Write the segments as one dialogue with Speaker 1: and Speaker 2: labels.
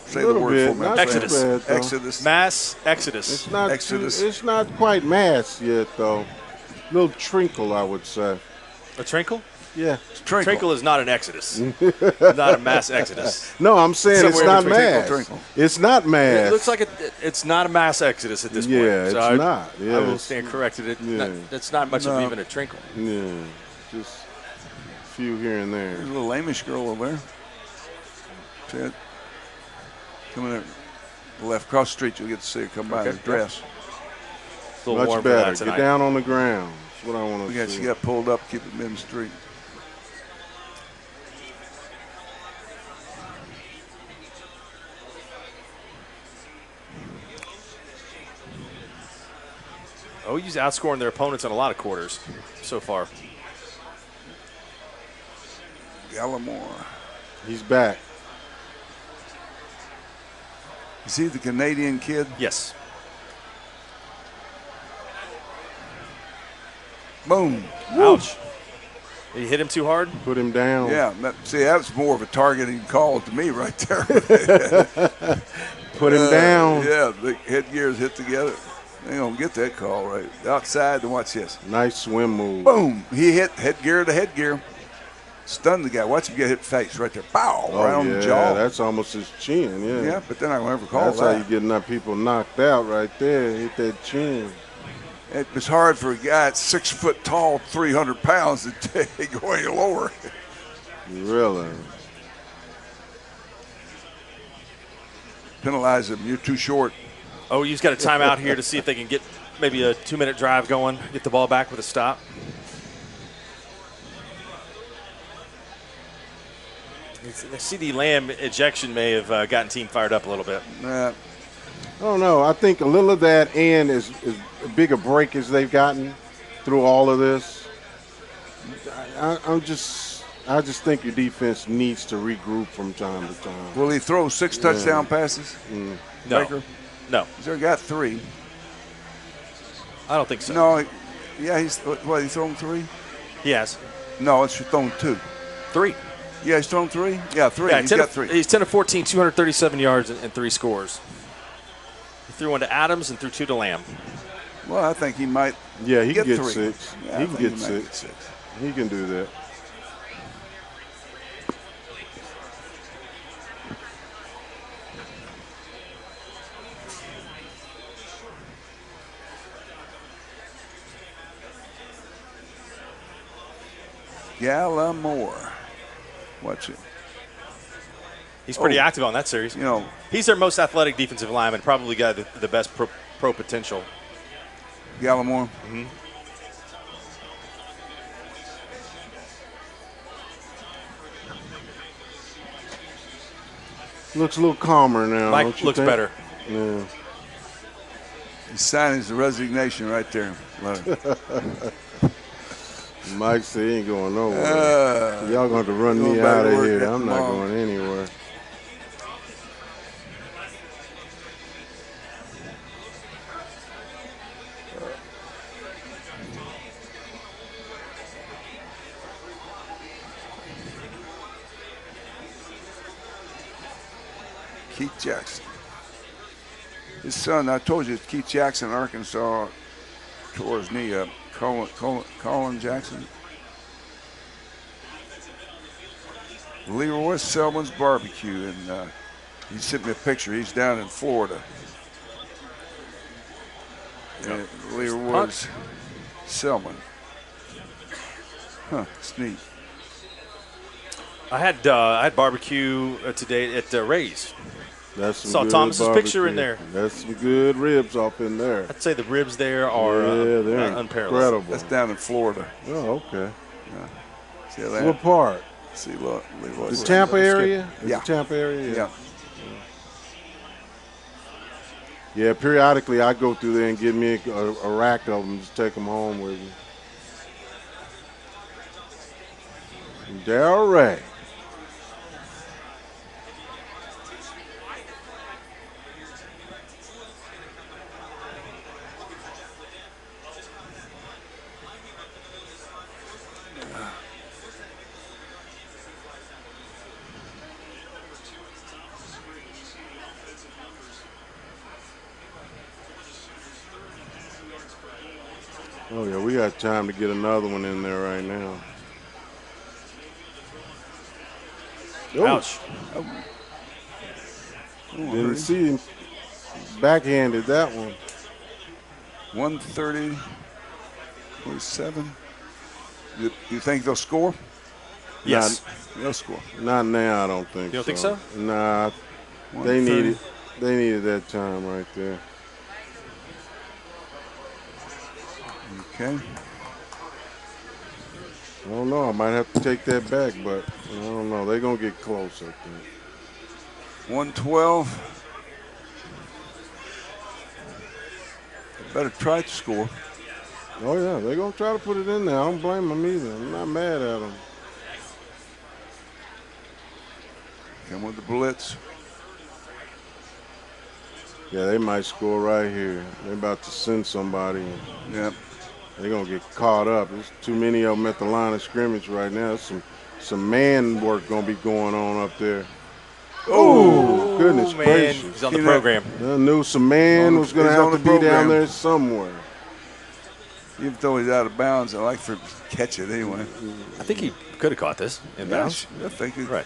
Speaker 1: Say the word for me.
Speaker 2: Not
Speaker 3: Exodus.
Speaker 2: too bad,
Speaker 1: Exodus.
Speaker 3: Mass exodus.
Speaker 2: It's not
Speaker 1: Exodus.
Speaker 2: it's not quite mass yet, though. Little trinkle, I would say.
Speaker 3: A trinkle?
Speaker 2: Yeah.
Speaker 3: Trinkle is not an exodus. Not a mass exodus.
Speaker 2: No, I'm saying it's
Speaker 3: Somewhere
Speaker 2: not
Speaker 3: between
Speaker 2: mass.
Speaker 1: trinkle.
Speaker 2: It's not mass.
Speaker 3: It looks like it's not a mass exodus at this point.
Speaker 2: Yeah,
Speaker 3: So
Speaker 2: it's not.
Speaker 3: I
Speaker 2: Yeah,
Speaker 3: will stand corrected.
Speaker 2: yeah.
Speaker 3: It's not much of even a trinkle.
Speaker 2: Yeah, just a few here and there.
Speaker 1: There's a little Amish girl over there. See it? Coming in left across the street, you'll get to see her come by in
Speaker 3: Okay.
Speaker 1: the dress.
Speaker 3: It's a little
Speaker 2: Much
Speaker 3: warm for
Speaker 2: better.
Speaker 3: that tonight.
Speaker 2: Get down on the ground. That's what I want to see.
Speaker 1: She got pulled up, keep it in the street.
Speaker 3: OU's outscoring their opponents in a lot of quarters so far.
Speaker 1: Gallimore.
Speaker 2: He's back.
Speaker 1: Is he the Canadian kid?
Speaker 3: Yes.
Speaker 1: Boom.
Speaker 3: Ouch. He hit him too hard?
Speaker 2: Put him down.
Speaker 1: Yeah, that was more of a targeting call to me right there.
Speaker 2: Put him down.
Speaker 1: Yeah, the headgears hit together. They don't get that call right. Outside, and watch this.
Speaker 2: Nice swim move.
Speaker 1: Boom. He hit headgear to headgear. Stunned the guy. Watch him get hit face right there. Bow.
Speaker 2: Oh,
Speaker 1: right on
Speaker 2: yeah,
Speaker 1: the jaw.
Speaker 2: that's almost his chin, yeah.
Speaker 1: Yeah, but they're not going to ever call
Speaker 2: That's
Speaker 1: that.
Speaker 2: how you get people knocked out right there. Hit that chin.
Speaker 1: It was hard for a guy that's 6 foot tall, 300 pounds to go any lower.
Speaker 2: Really?
Speaker 1: Penalize him. You're too short.
Speaker 3: OU's got a timeout here to see if they can get maybe a 2-minute drive going, get the ball back with a stop. The CD Lamb ejection may have gotten team fired up a little bit.
Speaker 1: Nah.
Speaker 2: I don't know. I think a little of that and as big a break as they've gotten through all of this. I just think your defense needs to regroup from time to time.
Speaker 1: Will he throw 6 touchdown passes?
Speaker 3: No.
Speaker 1: Baker?
Speaker 3: No.
Speaker 1: He's already got 3.
Speaker 3: I don't think so.
Speaker 1: No, yeah, he's thrown 3?
Speaker 3: He has.
Speaker 1: No, it's thrown 2.
Speaker 3: 3.
Speaker 1: Yeah, he's thrown 3? Yeah, 3.
Speaker 3: Yeah,
Speaker 1: He's got 3.
Speaker 3: He's 10 of 14, 237 yards and 3 scores. He threw one to Adams and threw 2 to Lamb.
Speaker 1: Well, I think he might.
Speaker 2: Yeah, he can get
Speaker 1: 3.
Speaker 2: 6.
Speaker 1: Yeah,
Speaker 2: He
Speaker 1: I
Speaker 2: can
Speaker 1: think
Speaker 2: get
Speaker 1: he might
Speaker 2: 6. He can do that.
Speaker 1: Gallimore. Watch it.
Speaker 3: He's pretty active on that series.
Speaker 1: You know,
Speaker 3: he's their most athletic defensive lineman, probably got the best pro potential.
Speaker 1: Gallimore.
Speaker 3: Mm-hmm.
Speaker 2: Looks a little calmer now.
Speaker 3: Mike
Speaker 2: don't you
Speaker 3: looks
Speaker 2: think?
Speaker 3: better.
Speaker 2: Yeah.
Speaker 1: He's signing his resignation right there.
Speaker 2: Mike said he ain't going nowhere. Y'all going to run me out of here. I'm not going anywhere.
Speaker 1: Keith Jackson. His son, I told you, Keith Jackson, Arkansas, tore his knee up. Colin Jackson. Leroy Selman's Barbecue, and he sent me a picture. He's down in Florida.
Speaker 3: Yep.
Speaker 1: Leroy's Selman. Huh, it's neat.
Speaker 3: I had barbecue today at Ray's.
Speaker 2: That's some
Speaker 3: Saw
Speaker 2: good
Speaker 3: Thomas's
Speaker 2: barbecue.
Speaker 3: picture in there.
Speaker 2: That's some good ribs off in there.
Speaker 3: I'd say the ribs there are
Speaker 2: they're
Speaker 3: unparalleled.
Speaker 2: incredible.
Speaker 1: That's down in Florida.
Speaker 2: Oh, okay.
Speaker 1: See that?
Speaker 2: What part?
Speaker 1: See, look. Leroy
Speaker 2: The
Speaker 1: Selman.
Speaker 2: Tampa area? Is
Speaker 1: Yeah.
Speaker 2: the Tampa area?
Speaker 1: Yeah.
Speaker 2: Yeah, periodically I go through there and get me a rack of them, just take them home with me. Darryl Ray. Oh, yeah, we got time to get another one in there right now. Ooh,
Speaker 3: Ouch.
Speaker 2: didn't see him. Backhanded that one.
Speaker 1: 130, 27. You think they'll score?
Speaker 3: Yes.
Speaker 1: They'll score.
Speaker 2: Not now, I don't think
Speaker 3: You don't think so?
Speaker 2: Nah, they
Speaker 1: 130.
Speaker 2: needed that time right there.
Speaker 1: Okay.
Speaker 2: I don't know. I might have to take that back, but I don't know. They're going to get close, I think.
Speaker 1: 112. Better try to score.
Speaker 2: Oh, yeah, they're going to try to put it in there. I don't blame them either. I'm not mad at them.
Speaker 1: Come with the blitz.
Speaker 2: Yeah, they might score right here. They're about to send somebody.
Speaker 1: Yep.
Speaker 2: They're going to get caught up. There's too many of them at the line of scrimmage right now. Some man work going to be going on up there. Oh, goodness
Speaker 3: Man,
Speaker 2: gracious.
Speaker 3: he's on the program.
Speaker 2: I knew some man was going to
Speaker 1: He's
Speaker 2: have
Speaker 1: on
Speaker 2: to
Speaker 1: the
Speaker 2: be down
Speaker 1: program.
Speaker 2: there somewhere.
Speaker 1: Even though he's out of bounds, I like for him to catch it anyway.
Speaker 3: I think he could have caught this in bounds.
Speaker 1: I think he,
Speaker 3: Right.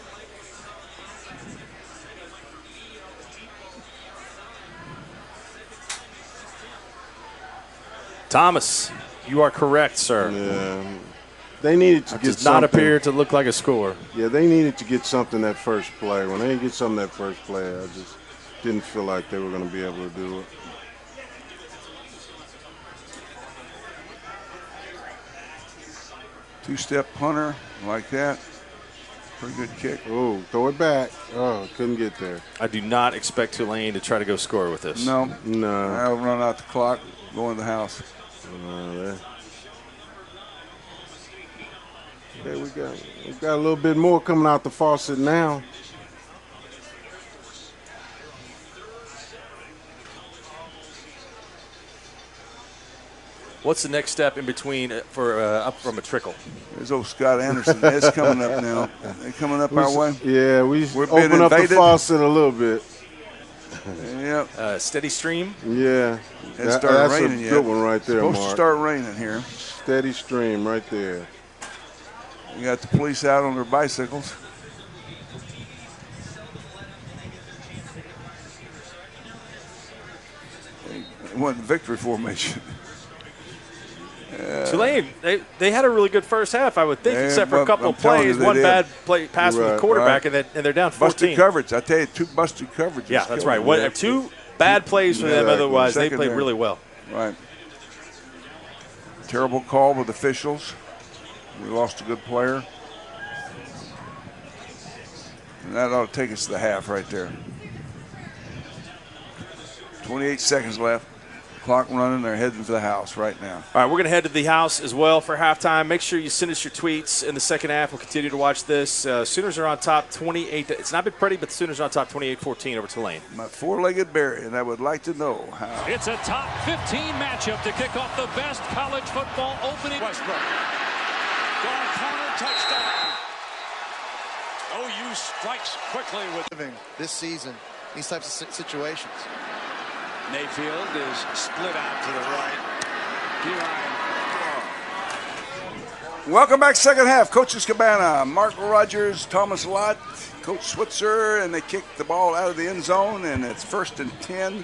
Speaker 3: Thomas, you are correct, sir.
Speaker 2: Yeah. They needed to
Speaker 3: It
Speaker 2: get
Speaker 3: does not
Speaker 2: something.
Speaker 3: appear to look like a score.
Speaker 2: Yeah, they needed to get something that first play. When they didn't get something that first play, I just didn't feel like they were going to be able to do it.
Speaker 1: two-step punter like that. Pretty good kick.
Speaker 2: Oh, throw it back. Oh, couldn't get there.
Speaker 3: I do not expect Tulane to try to go score with this.
Speaker 1: No.
Speaker 2: No.
Speaker 1: I'll run out the clock, go in the house.
Speaker 2: Okay, we got a little bit more coming out the faucet now.
Speaker 3: What's the next step in between for up from a trickle?
Speaker 1: There's old Scott Anderson. It's coming up now. They're coming up our way.
Speaker 2: Yeah,
Speaker 1: We're being
Speaker 2: open up the
Speaker 1: invaded.
Speaker 2: faucet a little bit.
Speaker 1: Yep.
Speaker 3: Steady stream.
Speaker 2: Yeah,
Speaker 1: It started
Speaker 2: that's
Speaker 1: raining
Speaker 2: a
Speaker 1: yet.
Speaker 2: good one right there,
Speaker 1: Supposed
Speaker 2: Mark.
Speaker 1: to start raining here.
Speaker 2: Steady stream right there.
Speaker 1: You got the police out on their bicycles. It wasn't victory formation.
Speaker 3: Tulane, they had a really good first half, I would think,
Speaker 1: Yeah,
Speaker 3: except for a
Speaker 1: well,
Speaker 3: couple
Speaker 1: I'm
Speaker 3: of
Speaker 1: telling
Speaker 3: plays,
Speaker 1: you, they
Speaker 3: one
Speaker 1: did.
Speaker 3: bad play pass from the
Speaker 2: Right,
Speaker 3: quarterback,
Speaker 1: right.
Speaker 3: and they're down 14.
Speaker 1: Busted coverage. I tell you, two busted coverages.
Speaker 3: Yeah, that's
Speaker 1: killed
Speaker 3: right.
Speaker 1: them.
Speaker 3: What, two bad plays for them.
Speaker 2: Exactly.
Speaker 3: Otherwise, they played
Speaker 1: Secondary.
Speaker 3: really well.
Speaker 1: Right. Terrible call with officials. We lost a good player. And that ought to take us to the half right there. 28 seconds left. Clock running. They're heading for the house right now.
Speaker 3: All right, we're going to head to the house as well for halftime. Make sure you send us your tweets in the second half. We'll continue to watch this. Sooners are on top 28. It's not been pretty, but the Sooners are on top 28-14 over Tulane.
Speaker 1: My four-legged Barry, and I would like to know how.
Speaker 4: It's a top 15 matchup to kick off the best college football opening. Westbrook. Going corner, touchdown. OU strikes quickly with
Speaker 5: this season, these types of situations.
Speaker 4: Mayfield is split out to the right.
Speaker 1: Welcome back, second half. Coach's Cabana, Mark Rogers, Thomas Lott, Coach Switzer, and they kick the ball out of the end zone, and it's 1st and 10.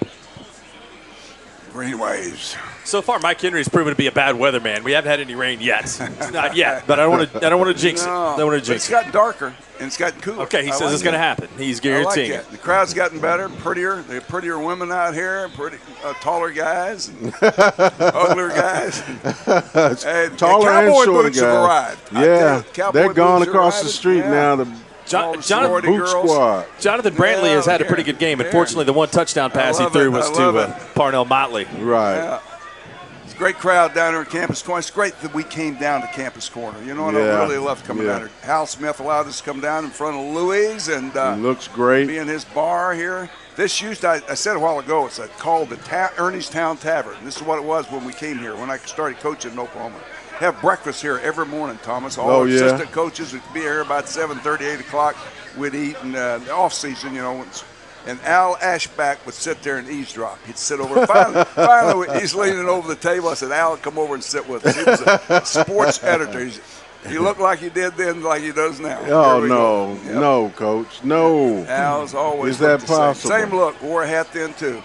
Speaker 1: Green Waves.
Speaker 3: So far, Mike Henry's proven to be a bad weatherman. We haven't had any rain yet. Not yet, but I don't want to jinx it. I don't want to
Speaker 1: But
Speaker 3: jinx
Speaker 1: it's
Speaker 3: it.
Speaker 1: gotten darker, and it's gotten cooler.
Speaker 3: Okay, he
Speaker 1: I
Speaker 3: says
Speaker 1: like
Speaker 3: it's going to
Speaker 1: that.
Speaker 3: happen. He's
Speaker 1: I like
Speaker 3: guaranteeing
Speaker 1: that.
Speaker 3: it.
Speaker 1: The crowd's gotten better, prettier. There are prettier women out here, pretty taller guys, and uglier guys. Hey,
Speaker 2: Taller and
Speaker 1: cowboy
Speaker 2: shorter
Speaker 1: boots have
Speaker 2: guys.
Speaker 1: arrived. I tell
Speaker 2: Yeah,
Speaker 1: you, cowboy
Speaker 2: they're gone
Speaker 1: boots are
Speaker 2: across the
Speaker 1: arriving.
Speaker 2: street
Speaker 1: Yeah.
Speaker 2: now. The
Speaker 1: All the
Speaker 3: Jonathan
Speaker 1: sorority
Speaker 2: boot
Speaker 1: girls.
Speaker 2: squad.
Speaker 3: Jonathan Brantley
Speaker 1: Yeah,
Speaker 3: has had a
Speaker 1: yeah,
Speaker 3: pretty good game.
Speaker 1: yeah.
Speaker 3: Unfortunately, the one touchdown pass he
Speaker 1: love
Speaker 3: threw
Speaker 1: it.
Speaker 3: was
Speaker 1: I
Speaker 3: to
Speaker 1: love it.
Speaker 3: Parnell Motley.
Speaker 2: Right.
Speaker 1: Yeah. It's a great crowd down here at Campus Corner. It's great that we came down to Campus Corner. You know what
Speaker 2: Yeah.
Speaker 1: I really loved coming
Speaker 2: Yeah.
Speaker 1: down here. Hal Smith allowed us to come down in front of Louis and
Speaker 2: It looks great.
Speaker 1: be in his bar here. This I said a while ago, it's called the Ernie's Town Tavern. This is what it was when we came here, when I started coaching in Oklahoma. Have breakfast here every morning, Thomas. All
Speaker 2: Oh,
Speaker 1: our
Speaker 2: yeah.
Speaker 1: assistant coaches would be here about 7:30, 8 o'clock. We'd eat, and the off season, And Al Ashback would sit there and eavesdrop. He'd sit over. Finally, he's leaning over the table. I said, Al, come over and sit with us. He was a sports editor. He looked like he did then, like he does now.
Speaker 2: Oh, no. Yep. No, Coach. No.
Speaker 1: Al's always
Speaker 2: Is that possible?
Speaker 1: Same look. Wore a hat then, too.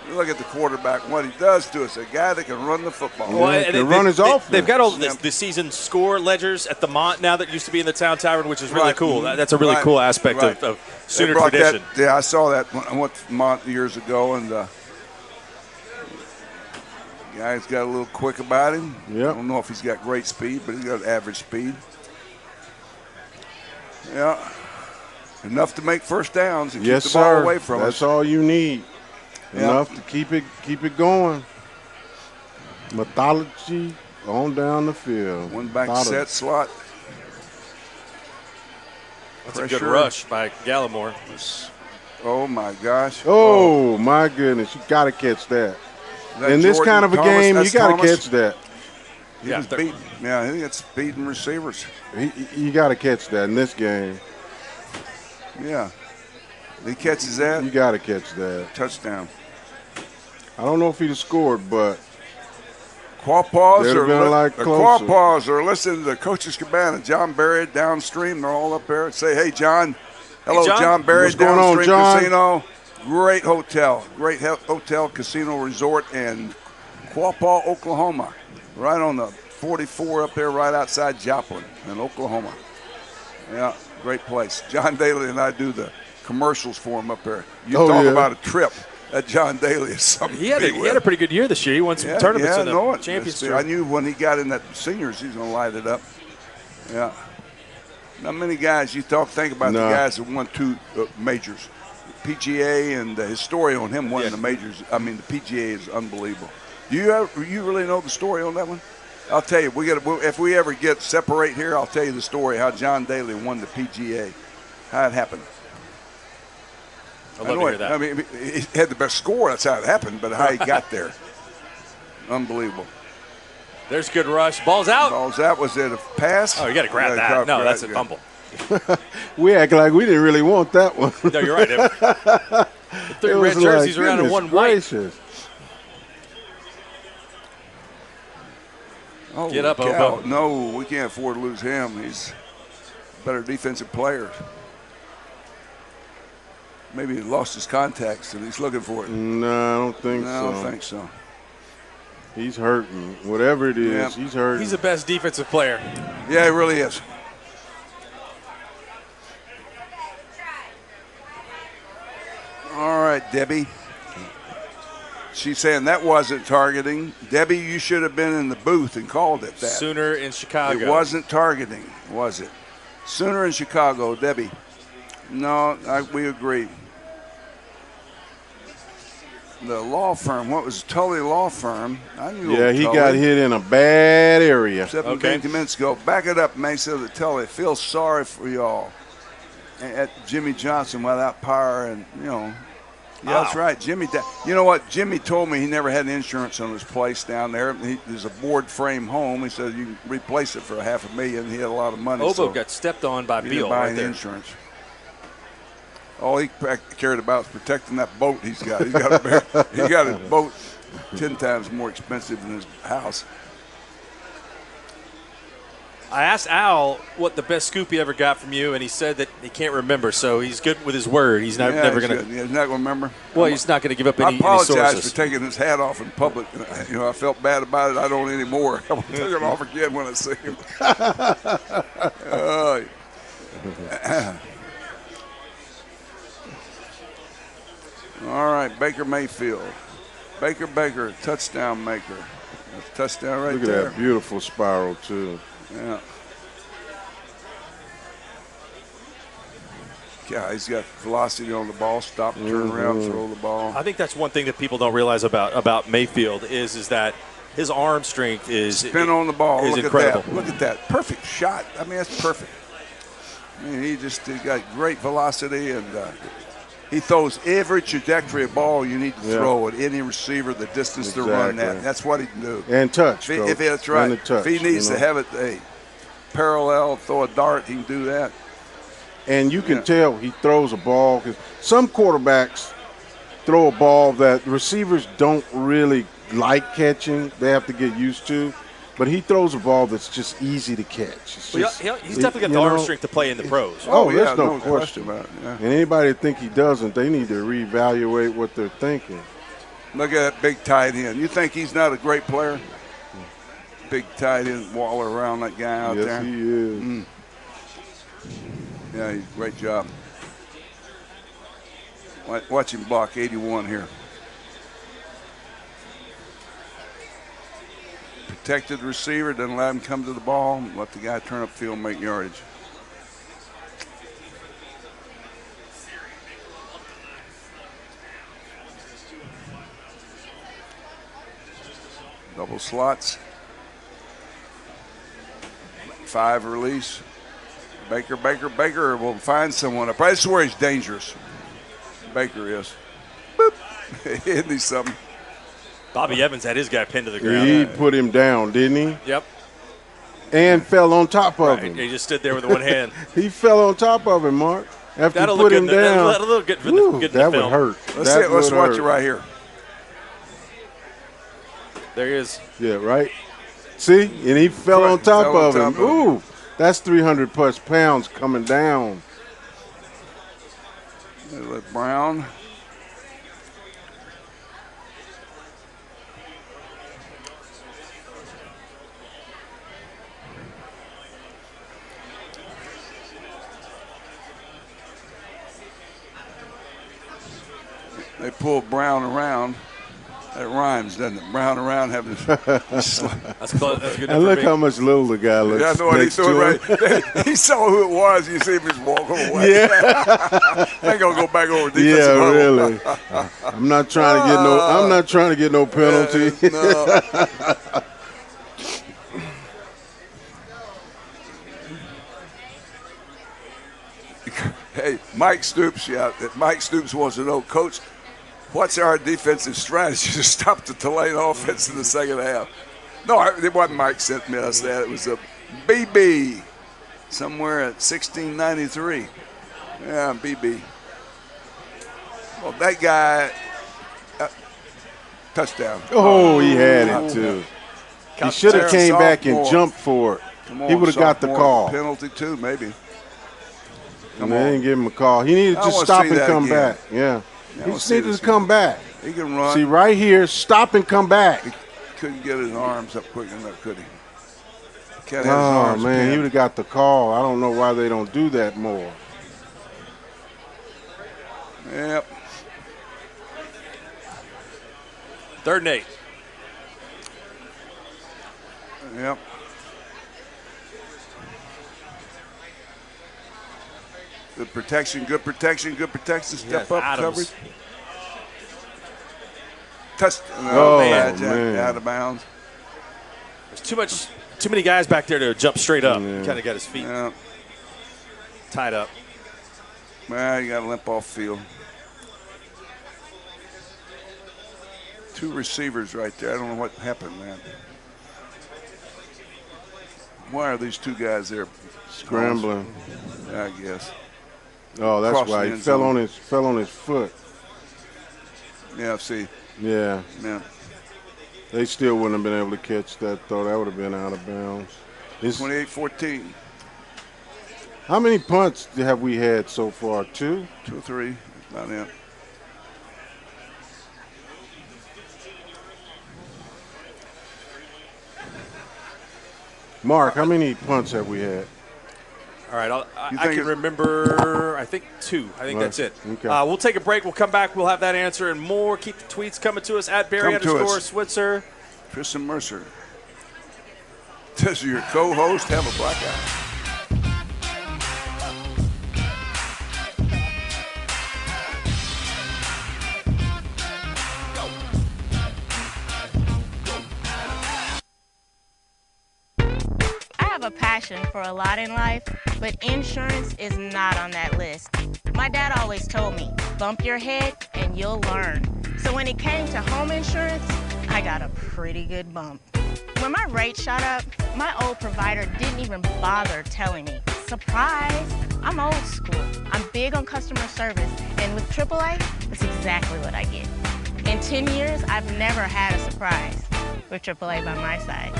Speaker 1: You look at the quarterback. What he does to us, a guy that can run the football.
Speaker 2: Well, can run his offense.
Speaker 3: They've got all the season score ledgers at the Mont now that used to be in the Town Tavern, which is really cool. That's a really cool aspect of Sooner tradition.
Speaker 1: Yeah, I saw that when I went to Mont years ago, and guy's got a little quick about him.
Speaker 2: Yep.
Speaker 1: I don't know if he's got great speed, but he's got average speed. Yeah. Enough to make first downs and keep the ball away from us.
Speaker 2: That's all you need. Enough to keep it going. Mythology on down the field.
Speaker 1: One back set slot.
Speaker 3: That's a good rush by Gallimore.
Speaker 1: Oh, my gosh.
Speaker 2: Oh, my goodness. You got to catch that. In this kind of a game, you got to catch that.
Speaker 1: He was beating. Yeah, I think it's beating receivers.
Speaker 2: You got to catch that in this game.
Speaker 1: Yeah. He catches that.
Speaker 2: You got to catch that.
Speaker 1: Touchdown.
Speaker 2: I don't know if he'd have scored, but
Speaker 1: Quapaws
Speaker 2: are
Speaker 1: listening to Coach's Cabana. John Barry downstream. They're all up there. Say, hey, John. Hello,
Speaker 3: hey,
Speaker 1: John Barry,
Speaker 2: what's going
Speaker 1: downstream
Speaker 2: on, John?
Speaker 1: Casino. Great hotel. Great hotel, casino, resort in Quapaw, Oklahoma. Right on the 44 up there, right outside Joplin in Oklahoma. Yeah, great place. John Daly and I do the commercials for him up there. You talk about a trip. That John Daly is something.
Speaker 3: He had a pretty good year this year. He won some tournaments in the championship.
Speaker 1: I knew when he got in that seniors, he's going to light it up. Yeah. Not many guys think about the guys that won 2 majors. PGA and his story on him winning the majors. I mean, the PGA is unbelievable. Do you really know the story on that one? I'll tell you. If we ever separate here, I'll tell you the story how John Daly won the PGA, how it happened.
Speaker 3: I'd love to hear that.
Speaker 1: I mean, he had the best score. That's how it happened. But how he got there, unbelievable.
Speaker 3: There's a good rush. Ball's out.
Speaker 1: Was it a pass?
Speaker 3: Oh, you got to grab that. No, that's a fumble.
Speaker 2: We act like we didn't really want that one.
Speaker 3: No, you're right. The 3 red jerseys around and 1 white.
Speaker 1: Oh,
Speaker 3: get up, Obo.
Speaker 1: No, we can't afford to lose him. He's a better defensive player. Maybe he lost his contacts and he's looking for it.
Speaker 2: No, I don't think so.
Speaker 1: I don't think so.
Speaker 2: He's hurting. Whatever it is, he's hurting.
Speaker 3: He's the best defensive player.
Speaker 1: Yeah, he really is. All right, Debbie. She's saying that wasn't targeting. Debbie, you should have been in the booth and called it that.
Speaker 3: Sooner in Chicago.
Speaker 1: It wasn't targeting, was it? Sooner in Chicago, Debbie. No, we agree. The law firm, what was Tully Law Firm? I knew.
Speaker 2: Yeah, he got hit in a bad area.
Speaker 1: 17 minutes ago. Back it up, Mesa. To Tully, feel sorry for y'all. At Jimmy Johnson without power, and Yeah, that's right, Jimmy. You know what? Jimmy told me he never had insurance on his place down there. There's a board frame home. He said you can replace it for $500,000. He had a lot of money.
Speaker 3: Obo got stepped on by Beal right there.
Speaker 1: Insurance. All he cared about is protecting that boat he's got. He got a boat 10 times more expensive than his house.
Speaker 3: I asked Al what the best scoop he ever got from you, and he said that he can't remember. So he's good with his word. He's never going to.
Speaker 1: He's not going to remember.
Speaker 3: Well, he's not going to give up any sources.
Speaker 1: I apologize for taking his hat off in public. I felt bad about it. I don't anymore. I will take it off again when I see him. All right, Baker Mayfield. Baker, touchdown maker. That's a touchdown right there.
Speaker 2: Look at that beautiful spiral, too.
Speaker 1: Yeah. Yeah, he's got velocity on the ball, stop, turn around, throw the ball.
Speaker 3: I think that's one thing that people don't realize about Mayfield is that his arm strength is
Speaker 1: spin on the ball.
Speaker 3: Is
Speaker 1: Look
Speaker 3: incredible.
Speaker 1: At that. Look at that. Perfect shot. I mean, that's perfect. I mean, he got great velocity, and he throws every trajectory of ball you need to throw at any receiver, the distance to run that. That's what he can do.
Speaker 2: And touch,
Speaker 1: if that's right. If he needs to have it parallel, throw a dart, he can do that.
Speaker 2: And you can tell he throws a ball. 'Cause some quarterbacks throw a ball that receivers don't really like catching. They have to get used to. But he throws a ball that's just easy to catch. It's
Speaker 3: Well,
Speaker 2: just,
Speaker 3: he's definitely got the arm strength to play in the pros.
Speaker 2: Oh,
Speaker 1: yeah,
Speaker 2: there's no question
Speaker 1: about it. Yeah.
Speaker 2: And anybody that think he doesn't, they need to reevaluate what they're thinking.
Speaker 1: Look at that big tight end. You think he's not a great player? Big tight end, Waller around that guy out there.
Speaker 2: Yes, he is.
Speaker 1: Yeah, he's great job. Watch him block 81 here. Protected receiver, doesn't let him come to the ball. Let the guy turn upfield and make yardage. Double slots. 5 release. Baker will find someone. That's where he's dangerous. Baker is. Boop. Isn't he something?
Speaker 3: Bobby Evans had his guy pinned to the ground.
Speaker 2: He put him down, didn't he?
Speaker 3: Yep.
Speaker 2: And fell on top of
Speaker 3: Right.
Speaker 2: him.
Speaker 3: He just stood there with one hand.
Speaker 2: He fell on top of him, Mark. After
Speaker 3: That'll
Speaker 2: he
Speaker 3: look
Speaker 2: put him
Speaker 3: good.
Speaker 2: down.
Speaker 3: That'll look good,
Speaker 2: Whew,
Speaker 3: good in
Speaker 2: that
Speaker 3: the
Speaker 2: would
Speaker 3: film.
Speaker 2: hurt.
Speaker 1: Let's see it. Let's
Speaker 2: would
Speaker 1: watch
Speaker 2: hurt.
Speaker 1: it right here.
Speaker 3: There he is.
Speaker 2: Yeah, right. See, and he fell on top
Speaker 1: Fell on
Speaker 2: of him.
Speaker 1: top of him.
Speaker 2: Ooh, that's 300 plus pounds coming down.
Speaker 1: Let Brown. They pull Brown around. That rhymes, doesn't it? Brown around having this.
Speaker 3: That's close. That's good.
Speaker 2: And look how much little the guy looks.
Speaker 1: Yeah, I know what he
Speaker 2: next to
Speaker 1: threw
Speaker 2: him.
Speaker 1: right. He saw who it was. You see him just walk away.
Speaker 2: Yeah,
Speaker 1: They gonna go back over defensive
Speaker 2: yeah,
Speaker 1: level.
Speaker 2: really. I'm not trying to get no. I'm not trying to get no penalty.
Speaker 1: No. Hey, Mike Stoops. Yeah, Mike Stoops wants to know, Coach, what's our defensive strategy to stop the Tulane offense in the second half? No, it wasn't Mike sent me us that. It was a BB somewhere at 1693. Yeah, BB. Well, that guy, touchdown.
Speaker 2: Oh, he had it too. He should have came back and
Speaker 1: Sophomore.
Speaker 2: jumped for it.
Speaker 1: Come on,
Speaker 2: He would have got the
Speaker 1: sophomore.
Speaker 2: call.
Speaker 1: Penalty too, maybe.
Speaker 2: And
Speaker 1: Come
Speaker 2: they
Speaker 1: on.
Speaker 2: didn't give him a call. He needed to
Speaker 1: I
Speaker 2: just
Speaker 1: wanna
Speaker 2: stop
Speaker 1: see
Speaker 2: and
Speaker 1: that
Speaker 2: come
Speaker 1: again.
Speaker 2: back. Yeah.
Speaker 1: I
Speaker 2: He
Speaker 1: wanna
Speaker 2: just
Speaker 1: see
Speaker 2: needed
Speaker 1: this
Speaker 2: to come back.
Speaker 1: He can run.
Speaker 2: See, right here, stop and come back.
Speaker 1: Couldn't get his arms up quick enough, could he? Can't have his
Speaker 2: Oh,
Speaker 1: arms
Speaker 2: man,
Speaker 1: pinned.
Speaker 2: he would have got the call. I don't know why they don't do that more.
Speaker 1: Yep.
Speaker 3: 3rd and 8.
Speaker 1: Yep. Good protection, good protection, good protection. Step
Speaker 3: Yes,
Speaker 1: up
Speaker 3: Adams.
Speaker 1: coverage. Touch.
Speaker 2: Oh,
Speaker 1: bad,
Speaker 2: man.
Speaker 1: Out of bounds.
Speaker 3: There's too many guys back there to jump straight up.
Speaker 2: Yeah.
Speaker 3: Kind of got his feet
Speaker 1: Yeah.
Speaker 3: tied up.
Speaker 1: Well, you got to limp off field. 2 receivers right there. I don't know what happened, man. Why are these 2 guys there?
Speaker 2: Scrambling.
Speaker 1: I guess.
Speaker 2: Oh, that's
Speaker 1: Crossing
Speaker 2: why
Speaker 1: the
Speaker 2: he
Speaker 1: end
Speaker 2: fell on his foot.
Speaker 1: Yeah, see.
Speaker 2: Yeah,
Speaker 1: Yeah.
Speaker 2: they still wouldn't have been able to catch that though. That would have been out of bounds.
Speaker 1: 28-14.
Speaker 2: How many punts have we had so far? 2?
Speaker 1: 2 or 3. About it.
Speaker 2: Mark, how many punts have we had?
Speaker 3: All right, I
Speaker 1: think
Speaker 3: can
Speaker 1: it's-
Speaker 3: remember, I think 2. I think
Speaker 2: Right.
Speaker 3: that's it.
Speaker 2: Okay.
Speaker 3: We'll take a break. We'll come back. We'll have that answer and more. Keep the tweets coming to us at Barry
Speaker 1: Come to us.
Speaker 3: _Switzer.
Speaker 1: Tristan Mercer. Does your co-host have a black eye?
Speaker 6: I have a passion for a lot in life, but insurance is not on that list. My dad always told me, bump your head and you'll learn. So when it came to home insurance, I got a pretty good bump. When my rate shot up, my old provider didn't even bother telling me. surprise. I'm old school. I'm big on customer service. And with AAA, that's exactly what I get. In 10 years, I've never had a surprise with AAA by my side.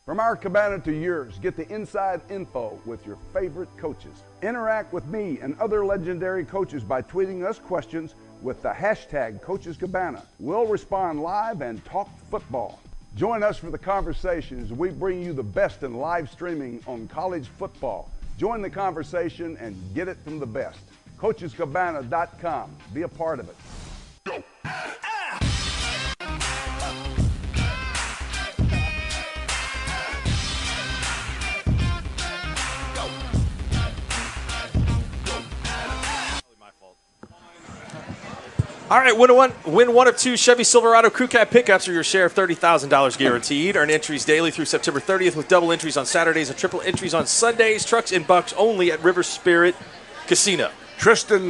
Speaker 1: From our cabana to yours, get the inside info with your favorite coaches. Interact with me and other legendary coaches by tweeting us questions with the hashtag Coaches Cabana. We'll respond live and talk football. Join us for the conversation as we bring you the best in live streaming on college football. Join the conversation and get it from the best. CoachesCabana.com. Be a part of it. Go.
Speaker 3: All right, win one of 2 Chevy Silverado Crew Cab pickups or your share of $30,000 guaranteed. Earn entries daily through September 30th with double entries on Saturdays and triple entries on Sundays. Trucks and bucks only at River Spirit Casino.
Speaker 1: Tristan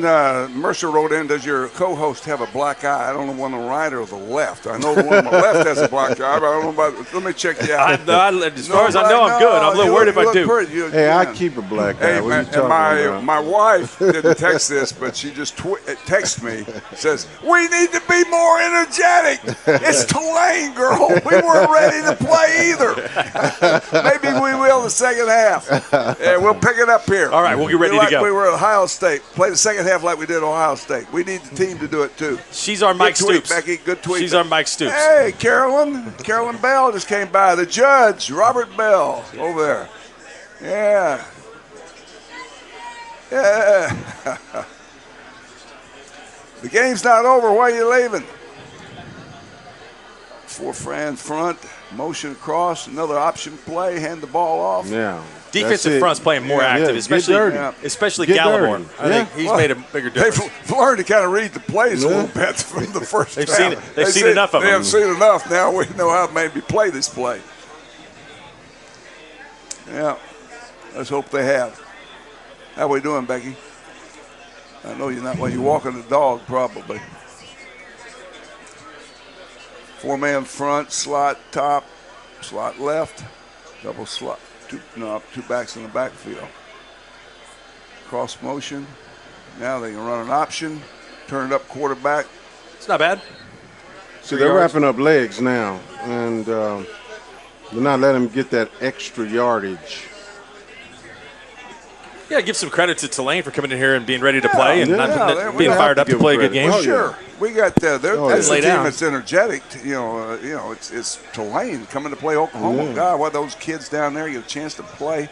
Speaker 1: Mercer wrote in, does your co-host have a black eye? I don't know one on the right or the left. I know the one on the left has a black eye, but I don't know about, let me check you out.
Speaker 3: As far as I know, I'm good. I'm a little worried if I do.
Speaker 2: Hey, I keep a black eye. What are you talking about?
Speaker 1: My wife didn't text this, but she just texted me, says, we need to be more energetic. It's Tulane, girl. We weren't ready to play either. Maybe we will the second half. Yeah, we'll pick it up here.
Speaker 3: All right, we'll get ready to go.
Speaker 1: We were at Ohio State. Play the second half like we did Ohio State. We need the team to do it too.
Speaker 3: She's our Mike Stoops.
Speaker 1: Becky, good tweet.
Speaker 3: She's our Mike Stoops.
Speaker 1: Hey, Carolyn Bell just came by. The judge, Robert Bell, over there. Yeah. The game's not over. Why are you leaving? 4-Fran front, motion across, another option play, hand the ball off.
Speaker 2: Yeah.
Speaker 3: Defensive front's playing more active, especially Gallimore. I think he's made a bigger difference.
Speaker 1: They've learned to kind of read the plays a little bit from the first
Speaker 3: They've
Speaker 1: half.
Speaker 3: They've seen enough of
Speaker 1: them.
Speaker 3: They
Speaker 1: have seen enough. Now we know how to maybe play this play. Yeah, let's hope they have. How we doing, Becky? I know you're not when you're walking the dog, probably. 4-man front, slot top, slot left, double slot. Two backs in the backfield. Cross motion. Now they can run an option. Turn it up quarterback.
Speaker 3: It's not bad.
Speaker 2: See, they're wrapping up legs now, and they're not letting them get that extra yardage.
Speaker 3: Yeah, give some credit to Tulane for coming in here and being ready to play and not being fired up to play a good game.
Speaker 1: Well, sure. We got that's the team
Speaker 3: down.
Speaker 1: that's energetic. It's Tulane coming to play Oklahoma.
Speaker 2: Yeah.
Speaker 1: God, what those kids down there get a chance to play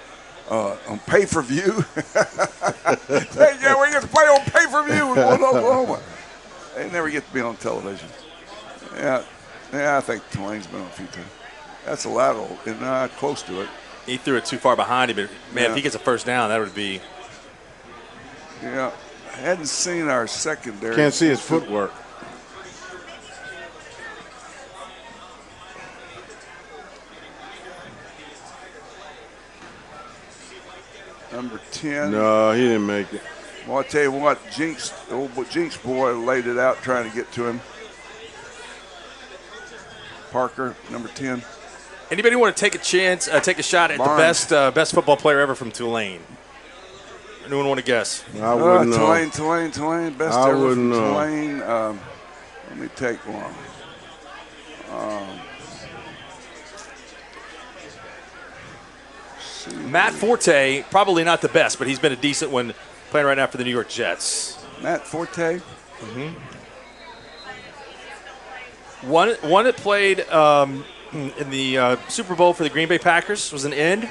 Speaker 1: on pay-per-view. Yeah, we get to play on pay-per-view in Oklahoma. They never get to be on television. Yeah, I think Tulane's been on a few times. That's a lateral, and close to it.
Speaker 3: He threw it too far behind him, but man, if he gets a first down, that would be.
Speaker 1: Yeah, I hadn't seen our secondary.
Speaker 2: Can't see his footwork.
Speaker 1: Number 10.
Speaker 2: No, he didn't make it.
Speaker 1: Well, I'll tell you what, Jinx boy laid it out trying to get to him. Parker, number 10.
Speaker 3: Anybody want to take a chance, take a shot at
Speaker 1: Barnes.
Speaker 3: the best football player ever from Tulane? Anyone want to guess?
Speaker 2: I wouldn't know.
Speaker 1: Tulane, best
Speaker 2: I
Speaker 1: ever
Speaker 2: wouldn't
Speaker 1: from
Speaker 2: know.
Speaker 1: Tulane. Let me take one.
Speaker 3: Matt Forte, probably not the best, but he's been a decent one playing right now for the New York Jets.
Speaker 1: Matt Forte.
Speaker 3: Mm-hmm. One that played in the Super Bowl for the Green Bay Packers was an end.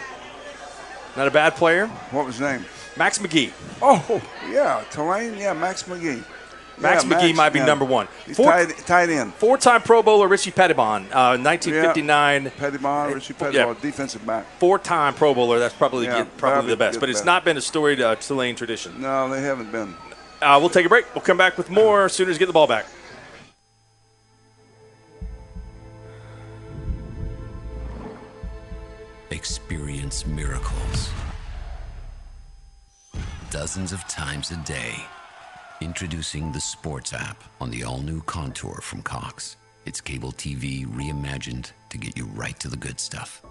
Speaker 3: Not a bad player.
Speaker 1: What was his name?
Speaker 3: Max McGee.
Speaker 1: Oh, yeah, Tulane. Yeah, Max McGee.
Speaker 3: Max McGee might be number one.
Speaker 1: He's tight end.
Speaker 3: Four-time Pro Bowler Richie Pettibon, 1959.
Speaker 1: Yeah. Pettibon, Richie Pettibon, defensive back.
Speaker 3: Four-time Pro Bowler. That's probably the best. But it's
Speaker 1: bet.
Speaker 3: not been a storied Tulane tradition.
Speaker 1: No, they haven't been.
Speaker 3: We'll take a break. We'll come back with more. Sooners get the ball back.
Speaker 7: Experience miracles dozens of times a day. Introducing the Sports app on the all-new Contour from Cox. It's cable TV reimagined to get you right to the good stuff.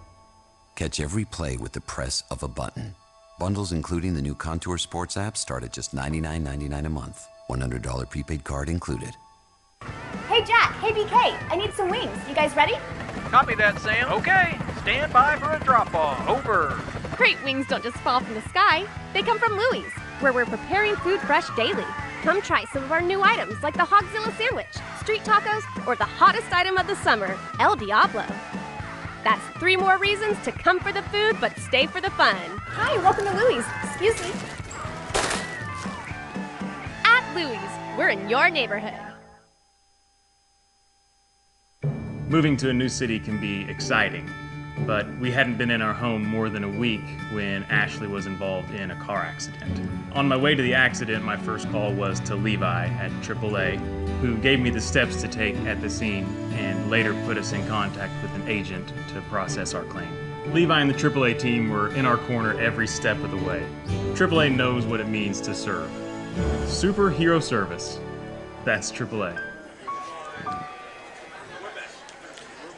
Speaker 7: Catch every play with the press of a button. Bundles including the new Contour Sports app start at just $99.99 a month. $100 prepaid card included.
Speaker 8: Hey Jack, hey BK, I need some wings. You guys ready?
Speaker 9: Copy that, Sam. Okay, stand by for a drop-off. Over.
Speaker 8: Great wings don't just fall from the sky. They come from Louie's, where we're preparing food fresh daily. Come try some of our new items like the Hogzilla sandwich, street tacos, or the hottest item of the summer, El Diablo. That's 3 more reasons to come for the food but stay for the fun. Hi, welcome to Louie's. Excuse me. At Louie's, we're in your neighborhood.
Speaker 10: Moving to a new city can be exciting, but we hadn't been in our home more than a week when Ashley was involved in a car accident. On my way to the accident, my first call was to Levi at AAA, who gave me the steps to take at the scene and later put us in contact with an agent to process our claim. Levi and the AAA team were in our corner every step of the way. AAA knows what it means to serve. Superhero service. That's AAA.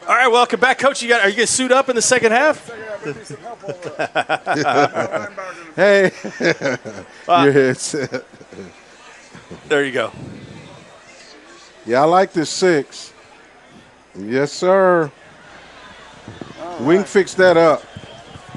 Speaker 3: All right, welcome back, Coach. Are you going to suit up in the second half?
Speaker 2: Hey, your head's
Speaker 3: There you go.
Speaker 2: Yeah, I like this 6. Yes, sir. We can fix that up.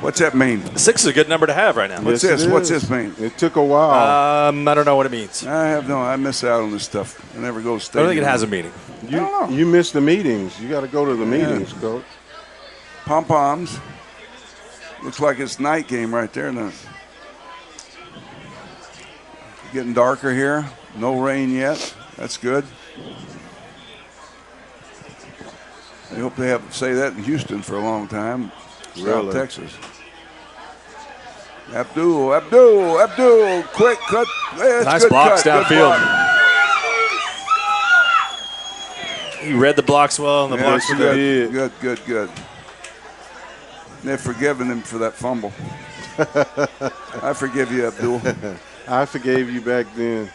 Speaker 1: What's that mean?
Speaker 3: 6 is a good number to have right now.
Speaker 1: What's
Speaker 2: Yes,
Speaker 1: this?
Speaker 2: it
Speaker 1: What's
Speaker 2: is.
Speaker 1: this mean?
Speaker 2: It took a while.
Speaker 3: I don't know what it means.
Speaker 1: I miss out on this stuff. I never go to
Speaker 3: I don't think it has a meaning.
Speaker 2: You missed the meetings. You got to go to the meetings, Coach.
Speaker 1: Pom-poms. Looks like it's night game right there. Now. Getting darker here. No rain yet. That's good. I hope they have to say that in Houston for a long time.
Speaker 2: Really?
Speaker 1: South Texas. Abdul, quick cut. That's
Speaker 3: Nice
Speaker 1: good
Speaker 3: blocks
Speaker 1: cut, good
Speaker 3: downfield.
Speaker 1: block.
Speaker 3: He read the blocks well, and the blocks were good.
Speaker 1: Good. They've forgiven him for that fumble. I forgive you, Abdul.
Speaker 2: I forgave you back then.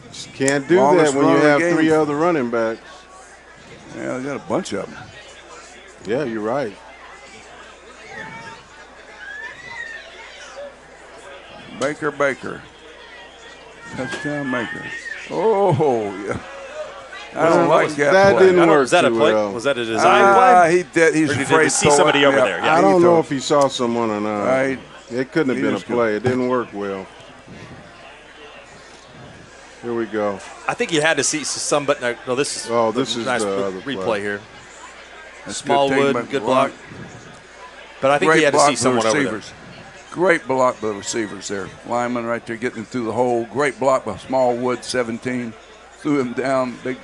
Speaker 2: Just can't do
Speaker 1: Longest
Speaker 2: that when you
Speaker 1: run of the
Speaker 2: have
Speaker 1: game.
Speaker 2: 3 other running backs.
Speaker 1: Yeah, they got a bunch of them.
Speaker 2: Yeah, you're right.
Speaker 1: Baker. Touchdown Baker. Oh, yeah. I don't like that play.
Speaker 2: didn't work
Speaker 3: Was that a
Speaker 2: too
Speaker 3: play?
Speaker 2: well.
Speaker 3: Was that a design play?
Speaker 1: He did. He's
Speaker 3: Or did he
Speaker 1: afraid
Speaker 3: see
Speaker 1: to
Speaker 3: somebody
Speaker 1: throw it.
Speaker 3: over there? Yeah.
Speaker 2: I don't
Speaker 1: he
Speaker 2: know
Speaker 1: threw
Speaker 2: if he saw someone or not.
Speaker 1: Right.
Speaker 2: It couldn't have
Speaker 1: He
Speaker 2: been a
Speaker 1: was good.
Speaker 2: play. It didn't work well. Here we go.
Speaker 3: I think you had to see some, but no, this is
Speaker 2: This is
Speaker 3: nice
Speaker 2: the other
Speaker 3: replay
Speaker 2: play.
Speaker 3: here.
Speaker 1: That's good
Speaker 3: Smallwood,
Speaker 1: take by
Speaker 3: good block. But I think
Speaker 1: Great
Speaker 3: he had to
Speaker 1: block
Speaker 3: see
Speaker 1: by
Speaker 3: someone over there.
Speaker 1: receivers. Great block by the receivers there. Lyman right there getting through the hole. Great block by Smallwood, 17. Threw him down. Big.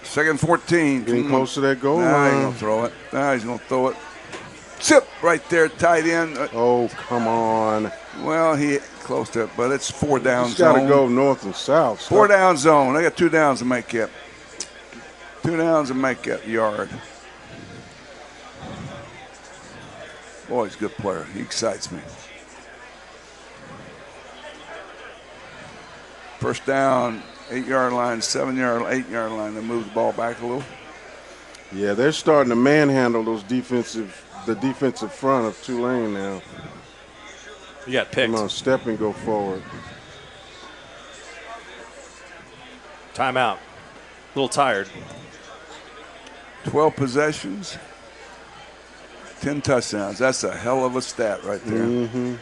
Speaker 1: Second 14.
Speaker 2: Getting
Speaker 1: Come on.
Speaker 2: close to that goal
Speaker 1: Nah, he's
Speaker 2: line.
Speaker 1: going to throw it. He's going to throw it. Tip right there, tight end.
Speaker 2: Oh, come on.
Speaker 1: Well, he close to it, but it's 4 down
Speaker 2: Just got to
Speaker 1: zone.
Speaker 2: go north and south.
Speaker 1: 4 down zone. They got 2 downs to make it. 2 downs to make that yard. Boy, he's a good player. He excites me. First down, 8-yard line, 7-yard, 8-yard line. They move the ball back a little.
Speaker 2: Yeah, they're starting to manhandle the defensive front of Tulane now.
Speaker 3: You got picked.
Speaker 2: Come on, step and go forward.
Speaker 3: Timeout. A little tired.
Speaker 1: 12 possessions, 10 touchdowns. That's a hell of a stat right there.
Speaker 2: Mm-hmm.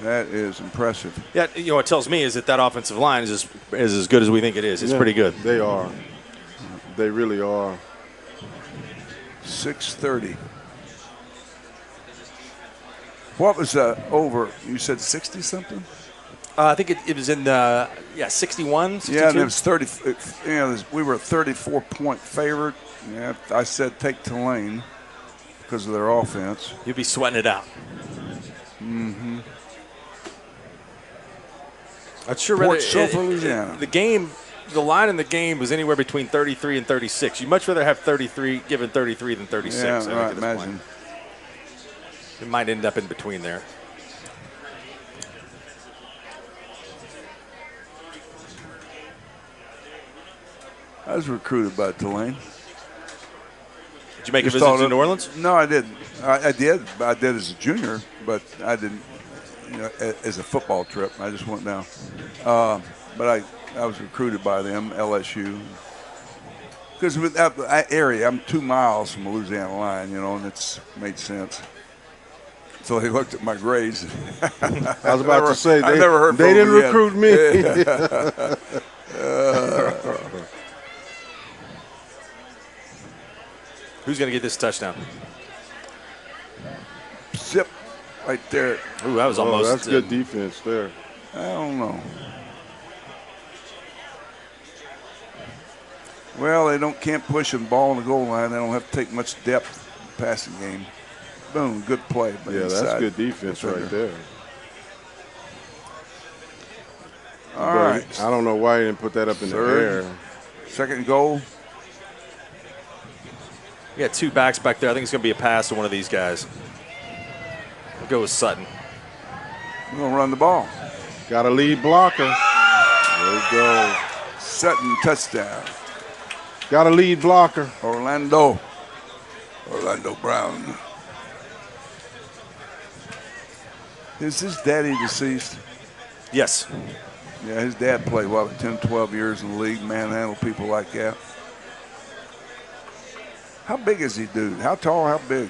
Speaker 1: That is impressive.
Speaker 3: Yeah, what it tells me is that offensive line is as good as we think it is. It's
Speaker 2: Yeah,
Speaker 3: pretty good.
Speaker 2: They are. They really are.
Speaker 1: 6:30. What was over? You said 60 something?
Speaker 3: I think it was in 61, 62.
Speaker 1: Yeah, and it was 30. We were a 34-point favorite. Yeah, I said take Tulane because of their offense.
Speaker 3: You'd be sweating it out.
Speaker 1: Mm-hmm.
Speaker 3: I'd sure
Speaker 1: Port
Speaker 3: rather
Speaker 1: Sulphur, Louisiana.
Speaker 3: The line in the game was anywhere between 33 and 36. You'd much rather have 33 given 33 than 36.
Speaker 1: Yeah,
Speaker 3: I think,
Speaker 1: right.
Speaker 3: at this
Speaker 1: Imagine.
Speaker 3: point. It might end up in between there.
Speaker 1: I was recruited by Tulane.
Speaker 3: Did you make a
Speaker 1: Just
Speaker 3: visit
Speaker 1: thought
Speaker 3: to
Speaker 1: of-
Speaker 3: New Orleans?
Speaker 1: No, I didn't. I did. I did as a junior, but I didn't. As a football trip, I just went down. But I was recruited by them, LSU. Because with that area, I'm 2 miles from the Louisiana line, and it's made sense. So they looked at my grades.
Speaker 2: I was about to say,
Speaker 1: I never heard
Speaker 2: they
Speaker 1: from
Speaker 2: didn't
Speaker 1: them
Speaker 2: recruit me.
Speaker 3: Who's going to get this touchdown?
Speaker 1: Zip right there.
Speaker 3: Ooh, that was almost.
Speaker 2: That's good defense there.
Speaker 1: I don't know. Well, they can't push the ball on the goal line. They don't have to take much depth in the passing game. Boom, good play. But
Speaker 2: Yeah,
Speaker 1: inside.
Speaker 2: that's good defense right there.
Speaker 1: All
Speaker 2: But
Speaker 1: right.
Speaker 2: I don't know why he didn't put that up in
Speaker 1: Third.
Speaker 2: the air.
Speaker 1: Second goal.
Speaker 3: We got 2 backs back there. I think it's going to be a pass to one of these guys. We'll go with Sutton.
Speaker 1: We're going to run the ball.
Speaker 2: Got a lead blocker. There you go.
Speaker 1: Sutton touchdown.
Speaker 2: Got a lead blocker.
Speaker 1: Orlando Brown. Is his daddy deceased?
Speaker 3: Yes.
Speaker 1: Yeah, his dad played, 10, 12 years in the league, manhandle people like that. How big is he, dude? How tall, how big?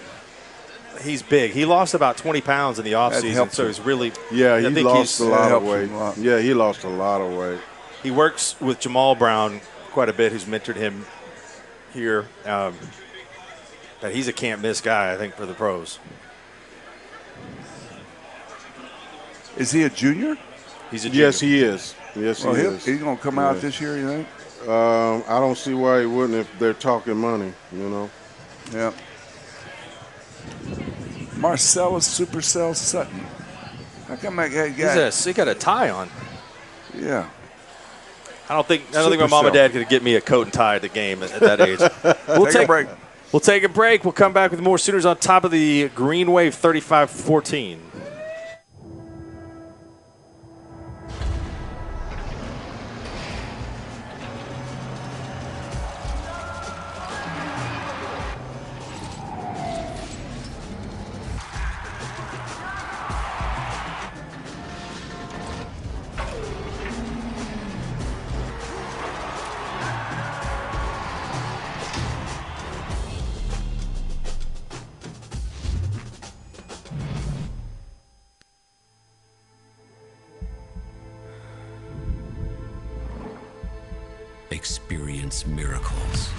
Speaker 3: He's big. He lost about 20 pounds in the offseason,
Speaker 1: helps
Speaker 3: so
Speaker 1: him.
Speaker 3: he's really.
Speaker 2: Yeah,
Speaker 3: I
Speaker 2: he
Speaker 3: think
Speaker 2: lost a
Speaker 3: he's-
Speaker 2: lot
Speaker 1: that
Speaker 2: of
Speaker 1: helps
Speaker 2: weight.
Speaker 1: him a lot.
Speaker 2: Yeah, he lost a lot of weight.
Speaker 3: He works with Jamal Brown quite a bit, who's mentored him here. But he's a can't-miss guy, I think, for the pros.
Speaker 1: Is he a junior?
Speaker 3: He's a junior.
Speaker 2: Yes, he is. Yes,
Speaker 1: Well,
Speaker 2: he is.
Speaker 1: he's going to come out
Speaker 2: Yeah.
Speaker 1: this year, you think?
Speaker 2: I don't see why he wouldn't if they're talking money,
Speaker 1: Yeah. Marcellus Supercell Sutton. How come that guy
Speaker 3: He got a tie on.
Speaker 1: Yeah.
Speaker 3: I don't think my mom and dad could get me a coat and tie at the game at that age. We'll
Speaker 1: Take a break.
Speaker 3: We'll take a break. We'll come back with more Sooners on top of the Green Wave 35-14.
Speaker 7: Experience miracles.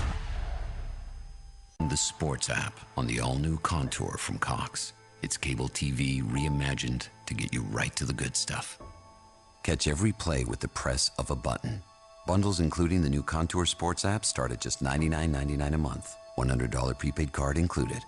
Speaker 7: The Sports app on the all-new Contour from Cox. It's cable TV reimagined to get you right to the good stuff. Catch every play with the press of a button. Bundles including the new Contour Sports app start at just $99.99 a month. $100 prepaid card included.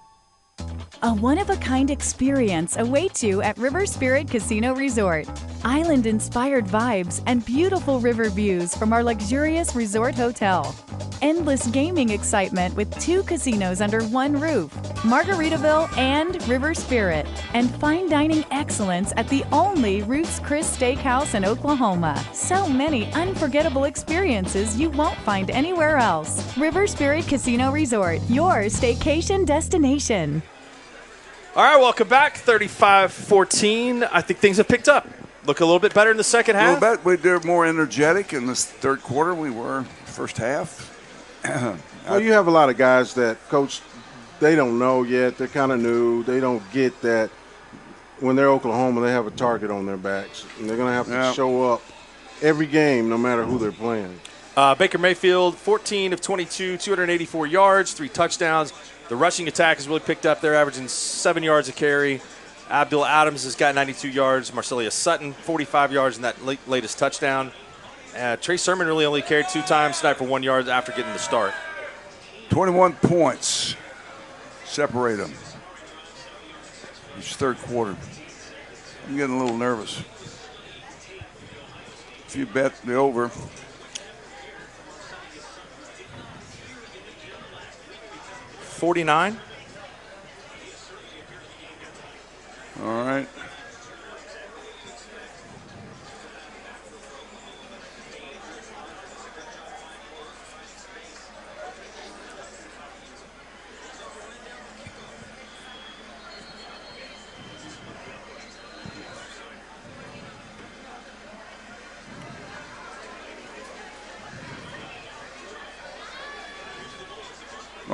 Speaker 11: A one-of-a-kind experience awaits you at River Spirit Casino Resort. Island-inspired vibes and beautiful river views from our luxurious resort hotel. Endless gaming excitement with 2 casinos under one roof, Margaritaville and River Spirit, and fine dining excellence at the only Ruth's Chris Steakhouse in Oklahoma. So many unforgettable experiences you won't find anywhere else. River Spirit Casino Resort, your staycation destination.
Speaker 3: All right, welcome back. 35-14. I think things have picked up. Look a little bit better in the second
Speaker 1: A
Speaker 3: half.
Speaker 1: little bit. We're more energetic in this third quarter. We were first half.
Speaker 2: Well, you have a lot of guys that, Coach, they don't know yet. They're kind of new. They don't get that when they're Oklahoma, they have a target on their backs. And they're going to have to show up every game no matter who they're playing.
Speaker 3: Baker Mayfield, 14 of 22, 284 yards, 3 touchdowns. The rushing attack has really picked up. They're averaging 7 yards a carry. Abdul Adams has got 92 yards. Marcellus Sutton, 45 yards in that latest touchdown. Trey Sermon really only carried 2 times tonight for 1 yard after getting the start.
Speaker 1: 21 points separate them each third quarter. I'm getting a little nervous. If you bet the over,
Speaker 3: $49.
Speaker 1: all right.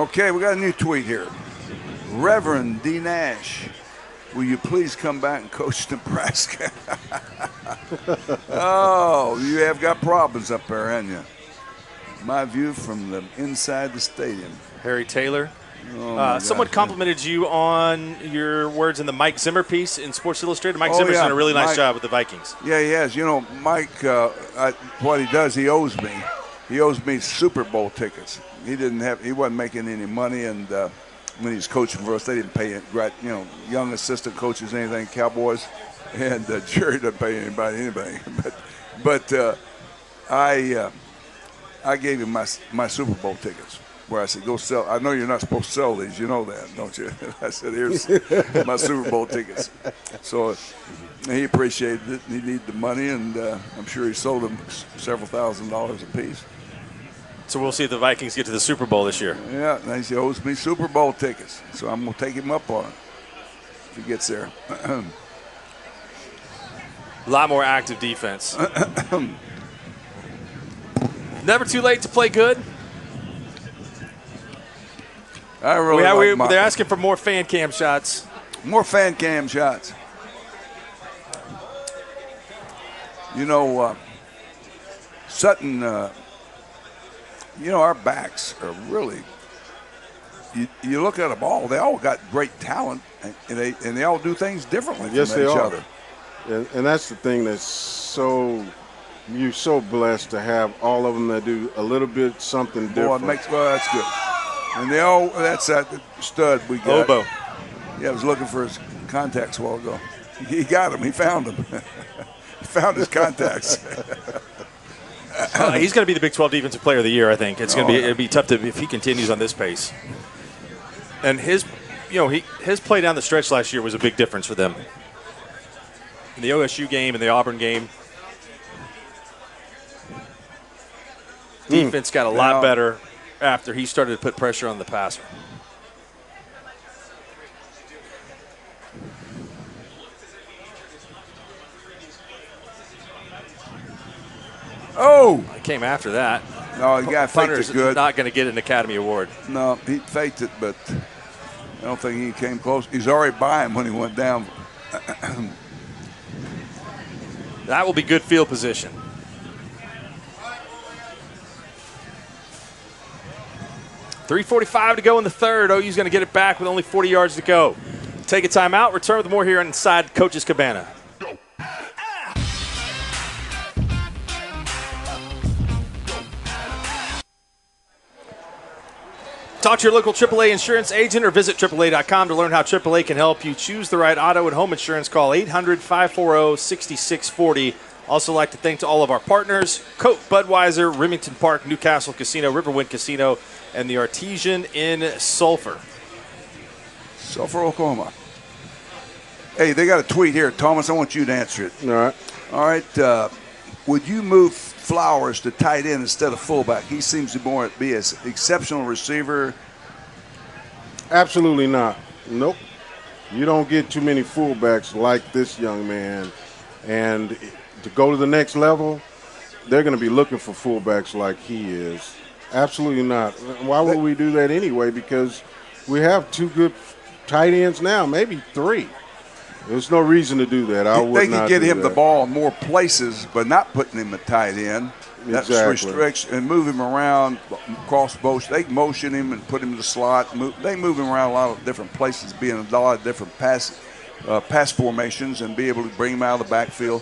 Speaker 1: Okay, we got a new tweet here. Reverend D. Nash, will you please come back and coach Nebraska? Oh, you have got problems up there, haven't you? My view from the inside the stadium.
Speaker 3: Harry Taylor.
Speaker 1: Oh
Speaker 3: someone complimented you on your words in the Mike Zimmer piece in Sports Illustrated. Mike Zimmer's done a really nice job with the Vikings.
Speaker 1: Yeah, he has. You know, Mike, what he does, he owes me. He owes me Super Bowl tickets. He wasn't making any money, and when he was coaching for us, they didn't pay young assistant coaches anything, Cowboys, and Jerry doesn't pay anybody anything. But I gave him my Super Bowl tickets. Where I said, go sell. I know you're not supposed to sell these. You know that, don't you? I said, here's my Super Bowl tickets. So he appreciated it. He needed the money, and I'm sure he sold them several $1,000s a piece.
Speaker 3: So we'll see if the Vikings get to the Super Bowl this year.
Speaker 1: Yeah, and he owes me Super Bowl tickets. So I'm going to take him up on it if he gets there.
Speaker 3: A lot more active defense. Never too late to play good.
Speaker 1: I really
Speaker 3: they're asking for more fan cam shots.
Speaker 1: More fan cam shots. You know, Sutton, our backs are really, you look at them all, they all got great talent, and they all do things differently from each other.
Speaker 2: And that's the thing you're so blessed to have all of them that do a little bit something different.
Speaker 1: That's good. And that's that stud we got.
Speaker 3: Obo.
Speaker 1: Yeah, I was looking for his contacts a while ago. He got them. He found them. He found his contacts.
Speaker 3: He's going to be the Big 12 Defensive Player of the Year, I think. It'll be tough if he continues on this pace. And his play down the stretch last year was a big difference for them. In the OSU game and the Auburn game, defense got a lot better after he started to put pressure on the passer.
Speaker 1: Oh!
Speaker 3: It came after that.
Speaker 1: No, the guy faked it good.
Speaker 3: Not going to get an Academy Award.
Speaker 1: No, he faked it, but I don't think he came close. He's already by him when he went down.
Speaker 3: That will be good field position. .345 to go in the third. OU's going to get it back with only 40 yards to go. Take a timeout. Return with more here inside Coach's Cabana. Talk to your local AAA insurance agent or visit AAA.com to learn how AAA can help you choose the right auto and home insurance. Call 800-540-6640. Also like to thank to all of our partners, Coke, Budweiser, Remington Park, Newcastle Casino, Riverwind Casino, and the Artesian in Sulphur.
Speaker 1: Sulphur, Oklahoma. Hey, they got a tweet here. Thomas, I want you to answer it. All right. Would you move Flowers to tight end instead of fullback? He seems to be an exceptional receiver.
Speaker 2: Absolutely not. Nope. You don't get too many fullbacks like this young man. And to go to the next level, they're going to be looking for fullbacks like he is. Absolutely not. Why would we do that anyway? Because we have two good tight ends now, maybe three. There's no reason to do that.
Speaker 1: They can get him the ball in more places, but not putting him at tight end. That restricts and move him around, cross motion. They motion him and put him in the slot. They move him around a lot of different places, being a lot of different pass formations, and be able to bring him out of the backfield.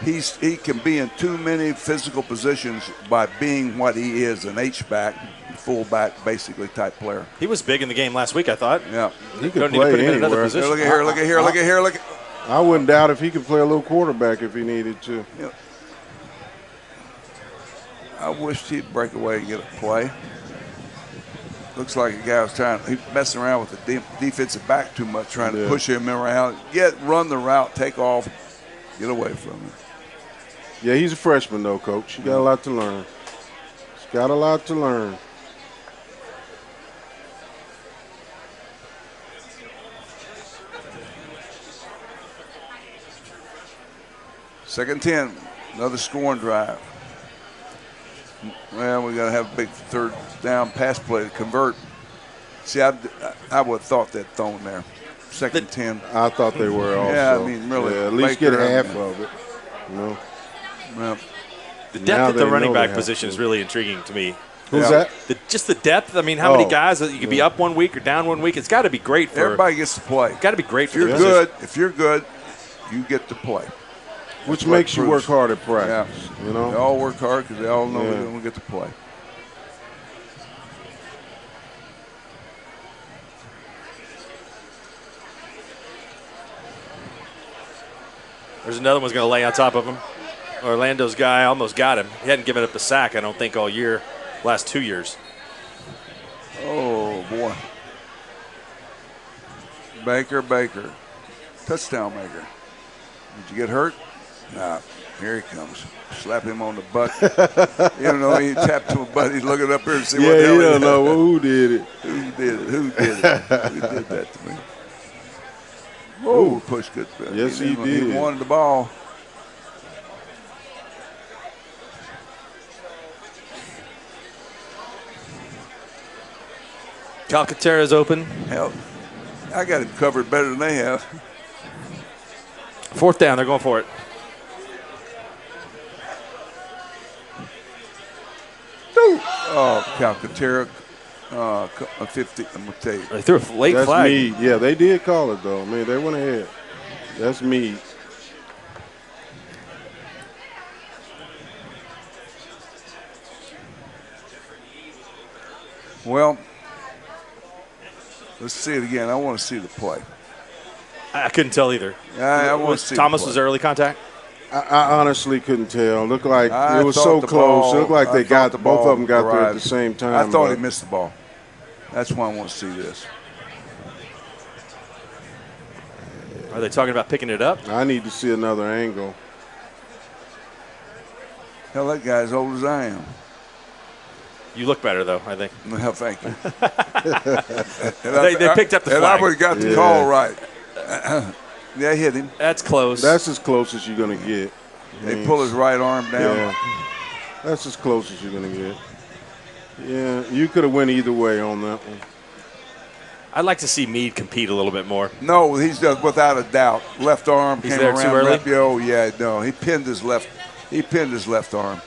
Speaker 1: He can be in too many physical positions by being what he is, an H-back, fullback, basically type player.
Speaker 3: He was big in the game last week, I thought.
Speaker 1: Yeah.
Speaker 2: He could play anywhere.
Speaker 1: Look at here, look at here, look at here, look at.
Speaker 2: I wouldn't doubt if he could play a little quarterback if he needed to.
Speaker 1: Yeah. I wished he'd break away and get a play. Looks like a guy was he's messing around with the defensive back too much, trying to push him around, run the route, take off, get away from him.
Speaker 2: Yeah, he's a freshman, though, Coach. He got a lot to learn. He's got a lot to learn.
Speaker 1: Second 10, another scoring drive. Well, we got to have a big third down pass play to convert. See, I would have thought that thrown there. Second 10.
Speaker 2: I thought they were also.
Speaker 1: Yeah, I mean, really.
Speaker 2: Yeah, at least
Speaker 1: Baker,
Speaker 2: get half of it. You know?
Speaker 1: Well,
Speaker 3: the depth at the running back position is really intriguing to me.
Speaker 2: Who's that?
Speaker 3: Just the depth. I mean, how many guys that you could be up 1 week or down 1 week? It's got to be great for
Speaker 1: everybody gets to play.
Speaker 3: Got to be great for
Speaker 1: if you're good. If you're good, you get to play.
Speaker 2: Which makes you work hard at practice.
Speaker 1: Yeah.
Speaker 2: You know,
Speaker 1: they all work hard because they all know they're going to get to play.
Speaker 3: There's another one's going to lay on top of him. Orlando's guy almost got him. He hadn't given up a sack, I don't think, all year, last 2 years.
Speaker 1: Oh, boy. Baker. Touchdown maker. Did you get hurt? Nah. Here he comes. Slap him on the butt. You don't know, he tapped to a butt. He's looking up here and see what the hell
Speaker 2: you don't know who did it.
Speaker 1: Who did that to me? Oh, push good.
Speaker 2: Yes, he did.
Speaker 1: He wanted the ball.
Speaker 3: Calcaterra's open.
Speaker 1: Hell, I got it covered better than they have.
Speaker 3: 4th down, they're going for it.
Speaker 1: Oh, Calcaterra, 50. I'm going to tell you.
Speaker 3: They threw a late
Speaker 2: That's
Speaker 3: flag.
Speaker 2: Meade. Yeah, they did call it, though. I mean, they went ahead. That's Meade.
Speaker 1: Well, let's see it again. I want to see the play.
Speaker 3: I couldn't tell either.
Speaker 1: I want to see
Speaker 3: Thomas
Speaker 1: the play.
Speaker 3: was early contact?
Speaker 2: I honestly couldn't tell. Looked like
Speaker 1: I
Speaker 2: it was
Speaker 1: thought
Speaker 2: so
Speaker 1: the
Speaker 2: close.
Speaker 1: ball-
Speaker 2: It looked like
Speaker 1: I
Speaker 2: they
Speaker 1: thought
Speaker 2: got
Speaker 1: the
Speaker 2: both
Speaker 1: ball
Speaker 2: of them got there at
Speaker 1: arrived.
Speaker 2: the same time.
Speaker 1: I thought
Speaker 2: but
Speaker 1: he missed the ball. That's why I want to see this.
Speaker 3: Are they talking about picking it up?
Speaker 2: I need to see another angle.
Speaker 1: Hell, that guy's old as I am.
Speaker 3: You look better, though, I think.
Speaker 1: Well, thank you.
Speaker 3: They picked up the
Speaker 1: and
Speaker 3: flag.
Speaker 1: I would have got the call right. They hit him.
Speaker 3: That's close.
Speaker 2: That's as close as you're going to get.
Speaker 1: They pull his right arm down.
Speaker 2: Yeah. That's as close as you're going to get. Yeah, you could have went either way on that one.
Speaker 3: I'd like to see Meade compete a little bit more.
Speaker 1: No, he's just without a doubt. Left arm
Speaker 3: He's
Speaker 1: came
Speaker 3: there
Speaker 1: around.
Speaker 3: too early?
Speaker 1: Oh yeah, no, he pinned his left. He pinned his left arm.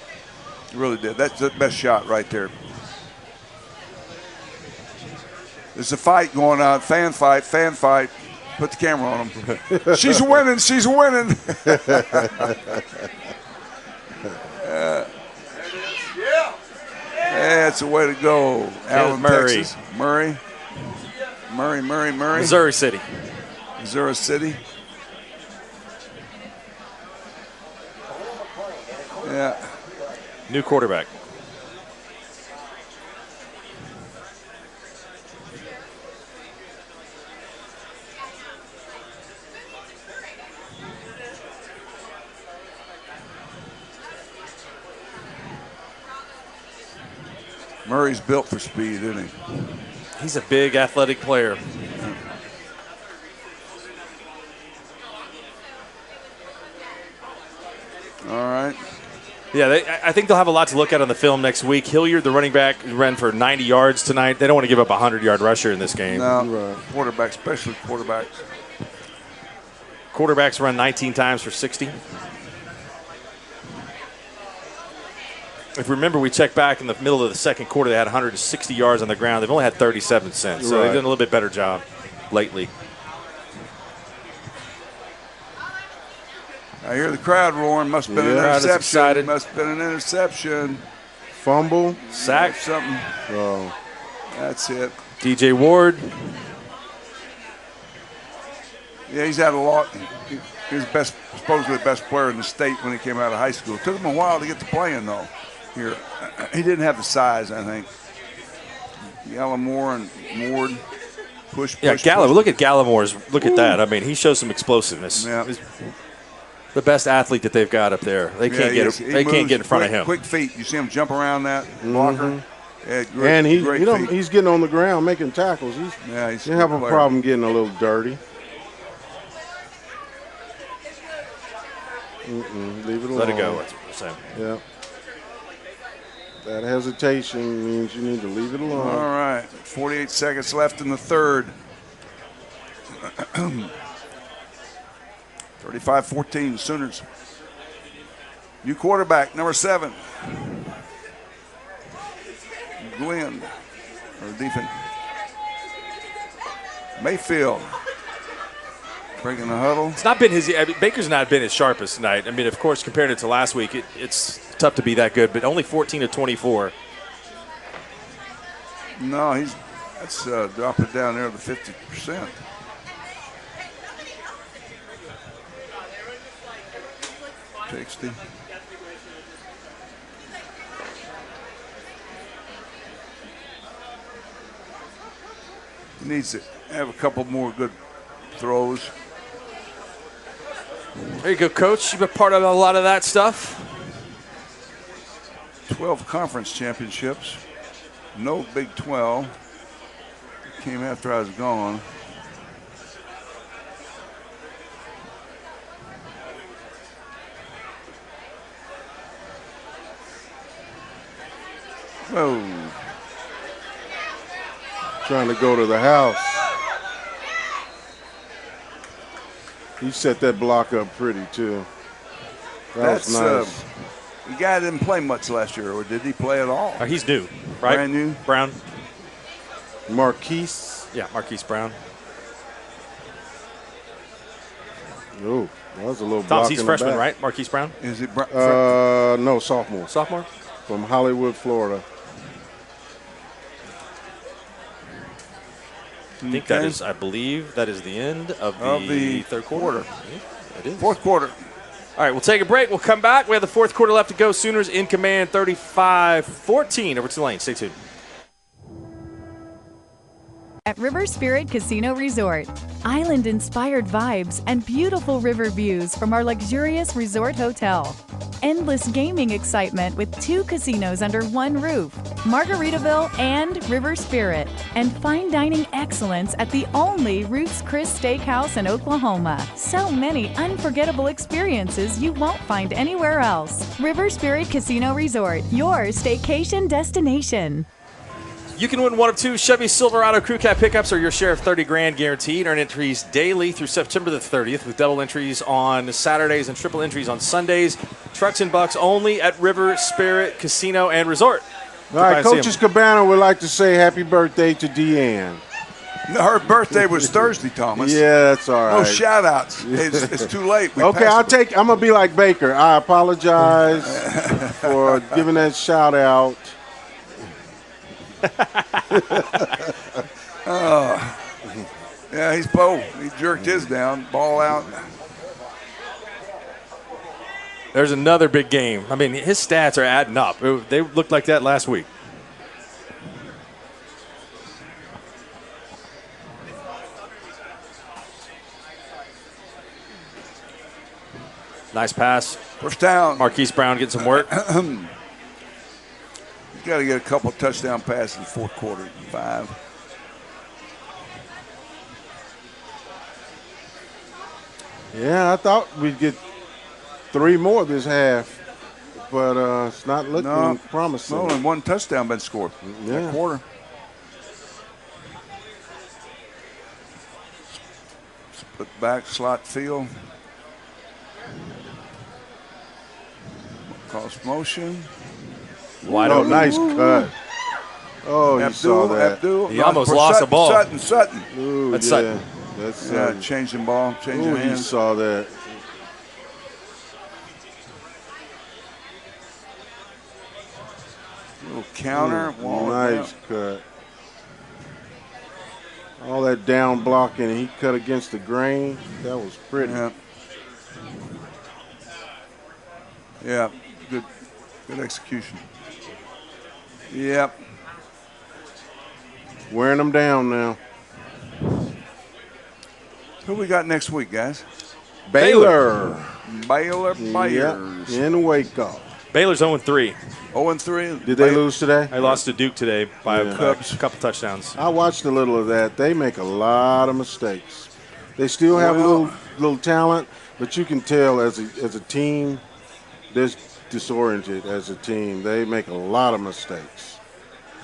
Speaker 1: He really did. That's the best shot right there. There's a fight going on. Fan fight. Put the camera on him. She's winning. That's the way to go. Allen,
Speaker 3: Murray.
Speaker 1: Texas. Murray.
Speaker 3: Missouri City.
Speaker 1: Yeah.
Speaker 3: New quarterback.
Speaker 1: Murray's built for speed, isn't he?
Speaker 3: He's a big athletic player.
Speaker 1: All right.
Speaker 3: Yeah, I think they'll have a lot to look at on the film next week. Hilliard, the running back, ran for 90 yards tonight. They don't want to give up a 100-yard rusher in this game.
Speaker 1: No, quarterbacks, especially quarterbacks.
Speaker 3: Quarterbacks run 19 times for 60. If you remember, we checked back in the middle of the second quarter. They had 160 yards on the ground. They've only had 37 since, so they've done a little bit better job lately.
Speaker 1: I hear the crowd roaring. Must have been an
Speaker 3: Crowd is
Speaker 1: interception.
Speaker 3: excited.
Speaker 1: Must have been an interception.
Speaker 2: Fumble.
Speaker 3: Sack.
Speaker 1: Something.
Speaker 2: Oh.
Speaker 1: That's it.
Speaker 3: DJ Ward.
Speaker 1: Yeah, he's had a lot. He was supposedly the best player in the state when he came out of high school. It took him a while to get to playing, though. Here, he didn't have the size, I think. Gallimore and Ward push.
Speaker 3: Yeah, Gallimore. Look at Gallimore's. Look at that. I mean, he shows some explosiveness.
Speaker 1: Yeah.
Speaker 3: He's the best athlete that they've got up there. They can't get in front of him.
Speaker 1: Quick feet. You see him jump around that blocker. Yeah, great,
Speaker 2: And
Speaker 1: great feet.
Speaker 2: he's getting on the ground making tackles. He's
Speaker 1: a
Speaker 2: have a
Speaker 1: player.
Speaker 2: problem getting a little dirty. Leave it alone.
Speaker 3: Let it go. That's what I'm saying.
Speaker 2: Yeah. That hesitation means you need to leave it alone.
Speaker 1: All right, 48 seconds left in the third. 35-14, Sooners. New quarterback, number 7. Glenn, or defense. Mayfield. Breaking the huddle.
Speaker 3: It's not been Baker's not been his sharpest tonight. I mean, of course, compared it to last week, it's tough to be that good, but only 14 of 24.
Speaker 1: No, that's dropping down there to 50%. Sixty. Needs to have a couple more good throws.
Speaker 3: There you go, Coach. You've been part of a lot of that stuff.
Speaker 1: 12 conference championships. No Big 12. Came after I was gone. Whoa.
Speaker 2: Trying to go to the house. He set that block up pretty, too. That was nice.
Speaker 1: The guy didn't play much last year, or did he play at all?
Speaker 3: He's new, right?
Speaker 1: Brand new.
Speaker 3: Brown.
Speaker 2: Marquise.
Speaker 3: Yeah, Marquise Brown.
Speaker 2: Oh, that was a little block
Speaker 3: Tom's, he's
Speaker 2: in the
Speaker 3: freshman,
Speaker 2: back.
Speaker 3: right? Marquise Brown?
Speaker 1: Is he
Speaker 2: no, sophomore.
Speaker 3: Sophomore?
Speaker 2: From Hollywood, Florida.
Speaker 3: I think that is, I believe that is the end of the third quarter. Yeah, it is.
Speaker 1: Fourth quarter.
Speaker 3: All right, we'll take a break. We'll come back. We have the fourth quarter left to go. Sooners in command, 35-14 over Tulane. Stay tuned.
Speaker 11: At River Spirit Casino Resort, island-inspired vibes and beautiful river views from our luxurious resort hotel. Endless gaming excitement with 2 casinos under one roof, Margaritaville and River Spirit, and fine dining excellence at the only Ruth's Chris Steakhouse in Oklahoma. So many unforgettable experiences you won't find anywhere else. River Spirit Casino Resort, your staycation destination.
Speaker 3: You can win one of 2 Chevy Silverado Crew Cab pickups or your share of $30,000 guaranteed. Earn entries daily through September the 30th with double entries on Saturdays and triple entries on Sundays. Trucks and bucks only at River Spirit Casino and Resort.
Speaker 2: All right, Coaches Cabana would like to say happy birthday to Deanne.
Speaker 1: Her birthday was Thursday, Thomas.
Speaker 2: Yeah, that's all right.
Speaker 1: No shout-outs. It's too late.
Speaker 2: Okay, I'm going to be like Baker. I apologize for giving that shout-out.
Speaker 1: Yeah, he's Poe. He jerked his down, ball out.
Speaker 3: There's another big game. I mean, his stats are adding up. They looked like that last week. Nice pass.
Speaker 1: First down.
Speaker 3: Marquise Brown getting some work.
Speaker 1: He's got to get a couple touchdown passes in the fourth quarter. 5.
Speaker 2: Yeah, I thought we'd get 3 more this half, but it's not looking promising.
Speaker 1: Only 1 touchdown been scored that quarter. Split back, slot field. Cross motion.
Speaker 3: Wide
Speaker 2: open.
Speaker 3: open.
Speaker 2: Nice cut. Oh, you saw that.
Speaker 3: He almost lost the ball.
Speaker 1: Sutton.
Speaker 2: Ooh,
Speaker 3: That's Sutton.
Speaker 2: That's
Speaker 1: changing ball, changing hands.
Speaker 2: You saw that.
Speaker 1: Little counter.
Speaker 2: Nice cut. All that down blocking, and he cut against the grain. That was pretty.
Speaker 1: Yeah, good execution. Yep.
Speaker 2: Wearing them down now.
Speaker 1: Who we got next week, guys?
Speaker 2: Baylor.
Speaker 1: Baylor.
Speaker 2: Yep. In Waco.
Speaker 3: Baylor's 0-3.
Speaker 1: 0-3.
Speaker 2: Did they lose today?
Speaker 3: They lost to Duke today by a couple touchdowns.
Speaker 2: I watched a little of that. They make a lot of mistakes. They still have a little talent, but you can tell as a team, there's disoriented as a team. They make a lot of mistakes,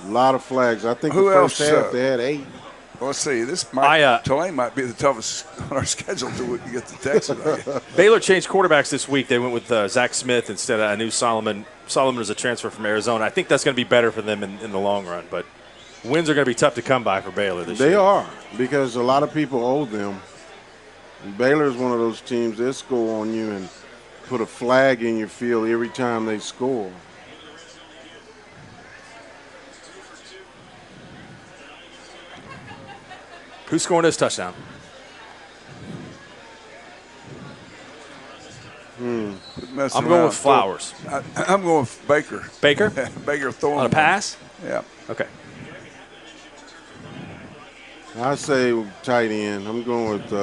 Speaker 2: a lot of flags. I think
Speaker 1: Who
Speaker 2: the first
Speaker 1: else,
Speaker 2: half they had 8.
Speaker 1: Well, let's see. Tulane might be the toughest on our schedule until we can get to Texas.
Speaker 3: Baylor changed quarterbacks this week. They went with Zach Smith instead of Anu Solomon. Solomon was a transfer from Arizona. I think that's going to be better for them in the long run. But wins are going to be tough to come by for Baylor this year.
Speaker 2: They are, because a lot of people owe them. Baylor is one of those teams that score on you and put a flag in your field every time they score.
Speaker 3: Who's scoring this touchdown? I'm going with Flowers.
Speaker 1: I'm going with Baker.
Speaker 3: Baker?
Speaker 1: Baker throwing
Speaker 3: on a pass?
Speaker 1: Yeah.
Speaker 3: Okay.
Speaker 2: I say tight end. I'm going with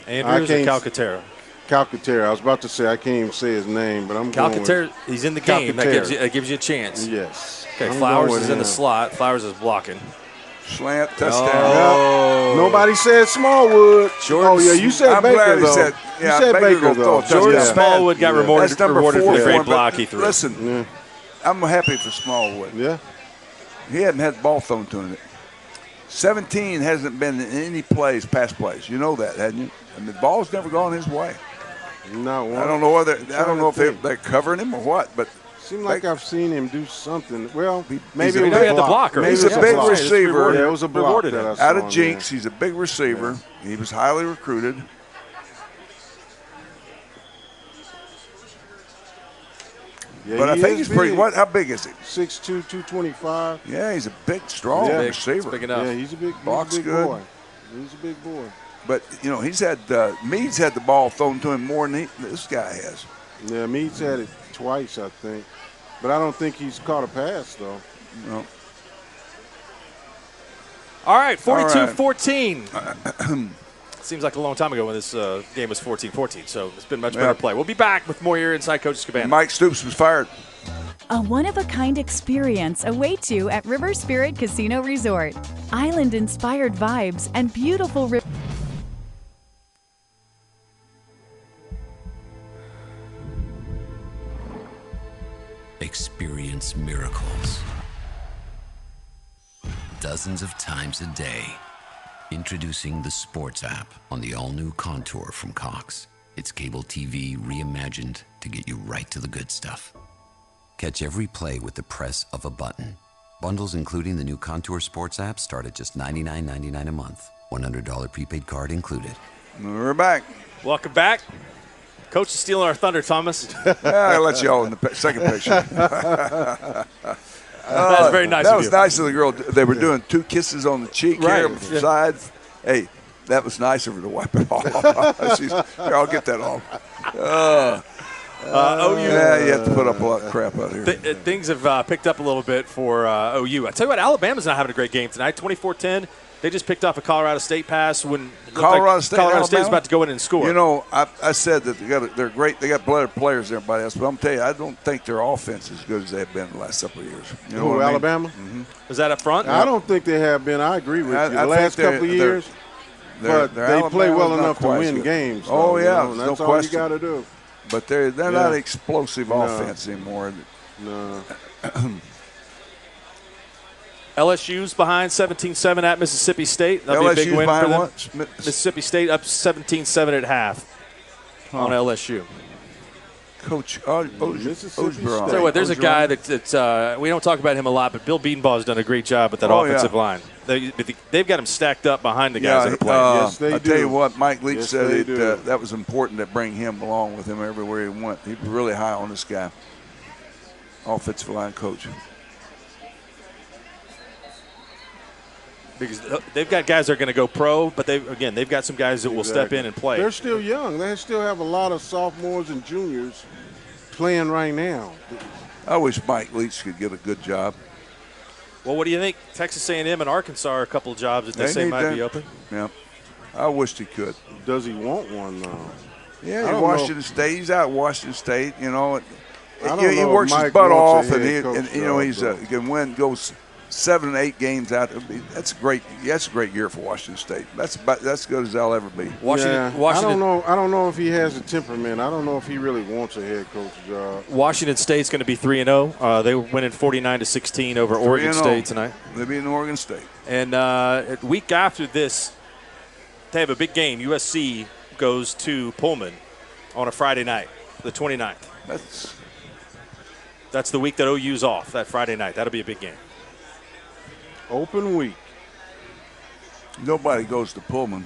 Speaker 3: Andrews or Calcaterra?
Speaker 2: Calcaterra. I was about to say I can't even say his name, but I'm going with
Speaker 3: Calcaterra. He's in the game. That gives you a chance.
Speaker 2: Yes.
Speaker 3: Okay.
Speaker 2: I'm
Speaker 3: Flowers
Speaker 2: going with
Speaker 3: is in the
Speaker 2: him.
Speaker 3: slot. Flowers is blocking.
Speaker 1: Slant touchdown.
Speaker 3: Oh.
Speaker 2: Nobody said Smallwood.
Speaker 3: Jordan,
Speaker 2: oh yeah, you said
Speaker 1: I'm
Speaker 2: Baker
Speaker 1: glad he
Speaker 2: though.
Speaker 1: said-
Speaker 2: you
Speaker 1: yeah,
Speaker 2: said
Speaker 1: Baker
Speaker 2: Baker
Speaker 1: gonna throw
Speaker 2: though.
Speaker 1: a touchdown.
Speaker 3: Jordan
Speaker 1: Yeah.
Speaker 3: Smallwood got rewarded,
Speaker 1: That's number
Speaker 3: rewarded
Speaker 1: 4
Speaker 3: for the
Speaker 1: for
Speaker 3: great
Speaker 1: him,
Speaker 3: block
Speaker 1: but
Speaker 3: he threw.
Speaker 1: Listen, I'm happy for Smallwood.
Speaker 2: Yeah.
Speaker 1: He hadn't had the ball thrown to him. 17 hasn't been in any plays, pass plays. You know that, hadn't you? And the ball's never gone his way.
Speaker 2: Not one.
Speaker 1: I don't know if they're covering him or what, but
Speaker 2: seemed like I've seen him do something. Well, maybe
Speaker 1: he's
Speaker 2: it was
Speaker 3: had the
Speaker 2: block.
Speaker 3: blocker.
Speaker 2: Maybe
Speaker 1: he's
Speaker 2: it
Speaker 1: a
Speaker 2: was
Speaker 1: big
Speaker 2: block.
Speaker 1: receiver.
Speaker 2: Yeah, it was a block that I saw
Speaker 1: out of
Speaker 2: him,
Speaker 1: Jinx. He's a big receiver. He was highly recruited.
Speaker 2: Yeah,
Speaker 1: But I
Speaker 2: he
Speaker 1: think
Speaker 2: is
Speaker 1: he's pretty.
Speaker 2: big.
Speaker 1: How big is he?
Speaker 2: 6'2", 225.
Speaker 1: Yeah, he's a big, strong
Speaker 2: Yeah.
Speaker 1: receiver.
Speaker 3: Big enough.
Speaker 2: Yeah, he's a big
Speaker 1: Block's
Speaker 2: big
Speaker 1: good.
Speaker 2: boy. He's a big boy.
Speaker 1: But he's had Meade's had the ball thrown to him more than this guy has.
Speaker 2: Yeah, Meade's had it twice, I think. But I don't think he's caught a pass, though.
Speaker 1: No.
Speaker 3: All right, 42-14. Seems like a long time ago when this game was 14-14, so it's been much better play. We'll be back with more here inside Coach's Cabana.
Speaker 1: Mike Stoops was fired.
Speaker 11: A one-of-a-kind experience awaits you at River Spirit Casino Resort. Island-inspired vibes and beautiful
Speaker 7: Experience miracles dozens of times a day. Introducing the Sports app on the all-new Contour from Cox. It's cable TV reimagined to get you right to the good stuff. Catch every play with the press of a button. Bundles including the new Contour Sports app start at just $99.99 a month. $100 prepaid card included.
Speaker 1: We're back.
Speaker 3: Welcome back. Coach is stealing our thunder, Thomas.
Speaker 1: I'll let you all in the second picture.
Speaker 3: That's very nice
Speaker 1: That
Speaker 3: of
Speaker 1: was
Speaker 3: you.
Speaker 1: nice of the girl. They were doing 2 kisses on the cheek here,
Speaker 3: Right.
Speaker 1: from sides. Hey, that was nice of her to wipe it off. Here, I'll get that off.
Speaker 3: OU.
Speaker 1: Yeah, you have to put up a lot of crap out here.
Speaker 3: Things have picked up a little bit for OU. I tell you what, Alabama's not having a great game tonight. 24-10. They just picked off a Colorado State pass when it looked
Speaker 1: Colorado
Speaker 3: like
Speaker 1: State,
Speaker 3: Colorado State was
Speaker 1: Alabama?
Speaker 3: about to go in and score.
Speaker 1: You know, I said that they're great. They got better players than everybody else, but I'm telling you, I don't think their offense is as good as they've been the last couple of years. You know
Speaker 2: Who,
Speaker 1: what I mean?
Speaker 2: Alabama?
Speaker 3: Was that up front?
Speaker 2: I don't think they have been. I agree with you.
Speaker 1: I
Speaker 2: The
Speaker 1: think
Speaker 2: last
Speaker 1: they're-
Speaker 2: couple of
Speaker 1: they're-
Speaker 2: years.
Speaker 1: They're
Speaker 2: But they play
Speaker 1: Alabama's
Speaker 2: well
Speaker 1: not
Speaker 2: enough to
Speaker 1: quite as
Speaker 2: win
Speaker 1: good.
Speaker 2: games.
Speaker 1: Oh,
Speaker 2: though,
Speaker 1: yeah,
Speaker 2: you know,
Speaker 1: no
Speaker 2: that's all
Speaker 1: question.
Speaker 2: you got to do.
Speaker 1: But they're
Speaker 2: Yeah.
Speaker 1: not explosive
Speaker 2: No.
Speaker 1: offense anymore.
Speaker 2: No.
Speaker 3: LSU's behind 17-7 at Mississippi State. That'll be a big
Speaker 1: LSU's
Speaker 3: win for
Speaker 1: behind
Speaker 3: them.
Speaker 1: what?
Speaker 3: Mississippi State up 17-7 at half on LSU.
Speaker 1: Coach
Speaker 2: Mississippi
Speaker 1: Ogeron.
Speaker 3: So what? There's a
Speaker 1: Ogeron.
Speaker 3: guy that's we don't talk about him a lot, but Bill Bedenbaugh has done a great job with that offensive line. They've got him stacked up behind the guys that are playing.
Speaker 2: Yes, they
Speaker 1: I
Speaker 2: do.
Speaker 1: tell you what, Mike Leach
Speaker 2: Yes,
Speaker 1: said
Speaker 2: they do.
Speaker 1: that was important to bring him along with him everywhere he went. He was really high on this guy, offensive line coach.
Speaker 3: Because they've got guys that are going to go pro, but they've got some guys that will step in and play.
Speaker 2: They're still young. They still have a lot of sophomores and juniors playing right now.
Speaker 1: I wish Mike Leach could get a good job.
Speaker 3: Well, what do you think? Texas A&M and Arkansas are a couple of jobs that they say
Speaker 1: need
Speaker 3: might
Speaker 1: that.
Speaker 3: be open.
Speaker 1: Yeah, I wished he could.
Speaker 2: Does he want one, though? I
Speaker 1: Yeah,
Speaker 2: don't
Speaker 1: Washington State. He's out at Washington State. You know,
Speaker 2: I don't
Speaker 1: he
Speaker 2: know if
Speaker 1: works his
Speaker 2: Mike
Speaker 1: butt
Speaker 2: wants
Speaker 1: off,
Speaker 2: a
Speaker 1: and
Speaker 2: head coach
Speaker 1: you know
Speaker 2: job,
Speaker 1: he's
Speaker 2: though.
Speaker 1: he can win, goes 7 and 8 games out. That's a great year for Washington State. That's as good as they'll ever be.
Speaker 3: Washington.
Speaker 2: I don't know if he has the temperament. I don't know if he really wants a head coach job.
Speaker 3: Washington State's going to be 3-0. They were winning 49-16 over Oregon State tonight.
Speaker 1: They'll be in Oregon State.
Speaker 3: And a week after this, they have a big game. USC goes to Pullman on a Friday night, the 29th. That's the week that OU's off, that Friday night. That'll be a big game.
Speaker 2: Open week.
Speaker 1: Nobody goes to Pullman.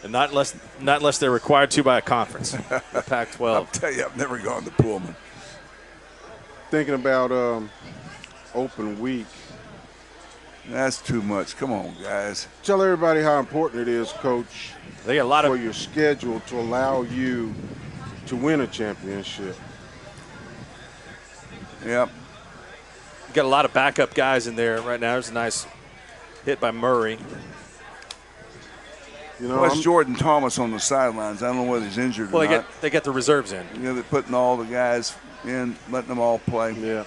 Speaker 3: And not unless they're required to by a conference, the Pac-12.
Speaker 1: I'll tell you, I've never gone to Pullman.
Speaker 2: Thinking about open week.
Speaker 1: That's too much. Come on, guys.
Speaker 2: Tell everybody how important it is, Coach.
Speaker 3: They got a lot
Speaker 2: for your schedule to allow you to win a championship.
Speaker 1: Yep.
Speaker 3: You got a lot of backup guys in there right now. There's a nice hit by Murray.
Speaker 1: You know, that's Jordan Thomas on the sidelines. I don't know whether he's injured or not.
Speaker 3: They get the reserves in.
Speaker 1: You know, they're putting all the guys in, letting them all play.
Speaker 2: Yeah.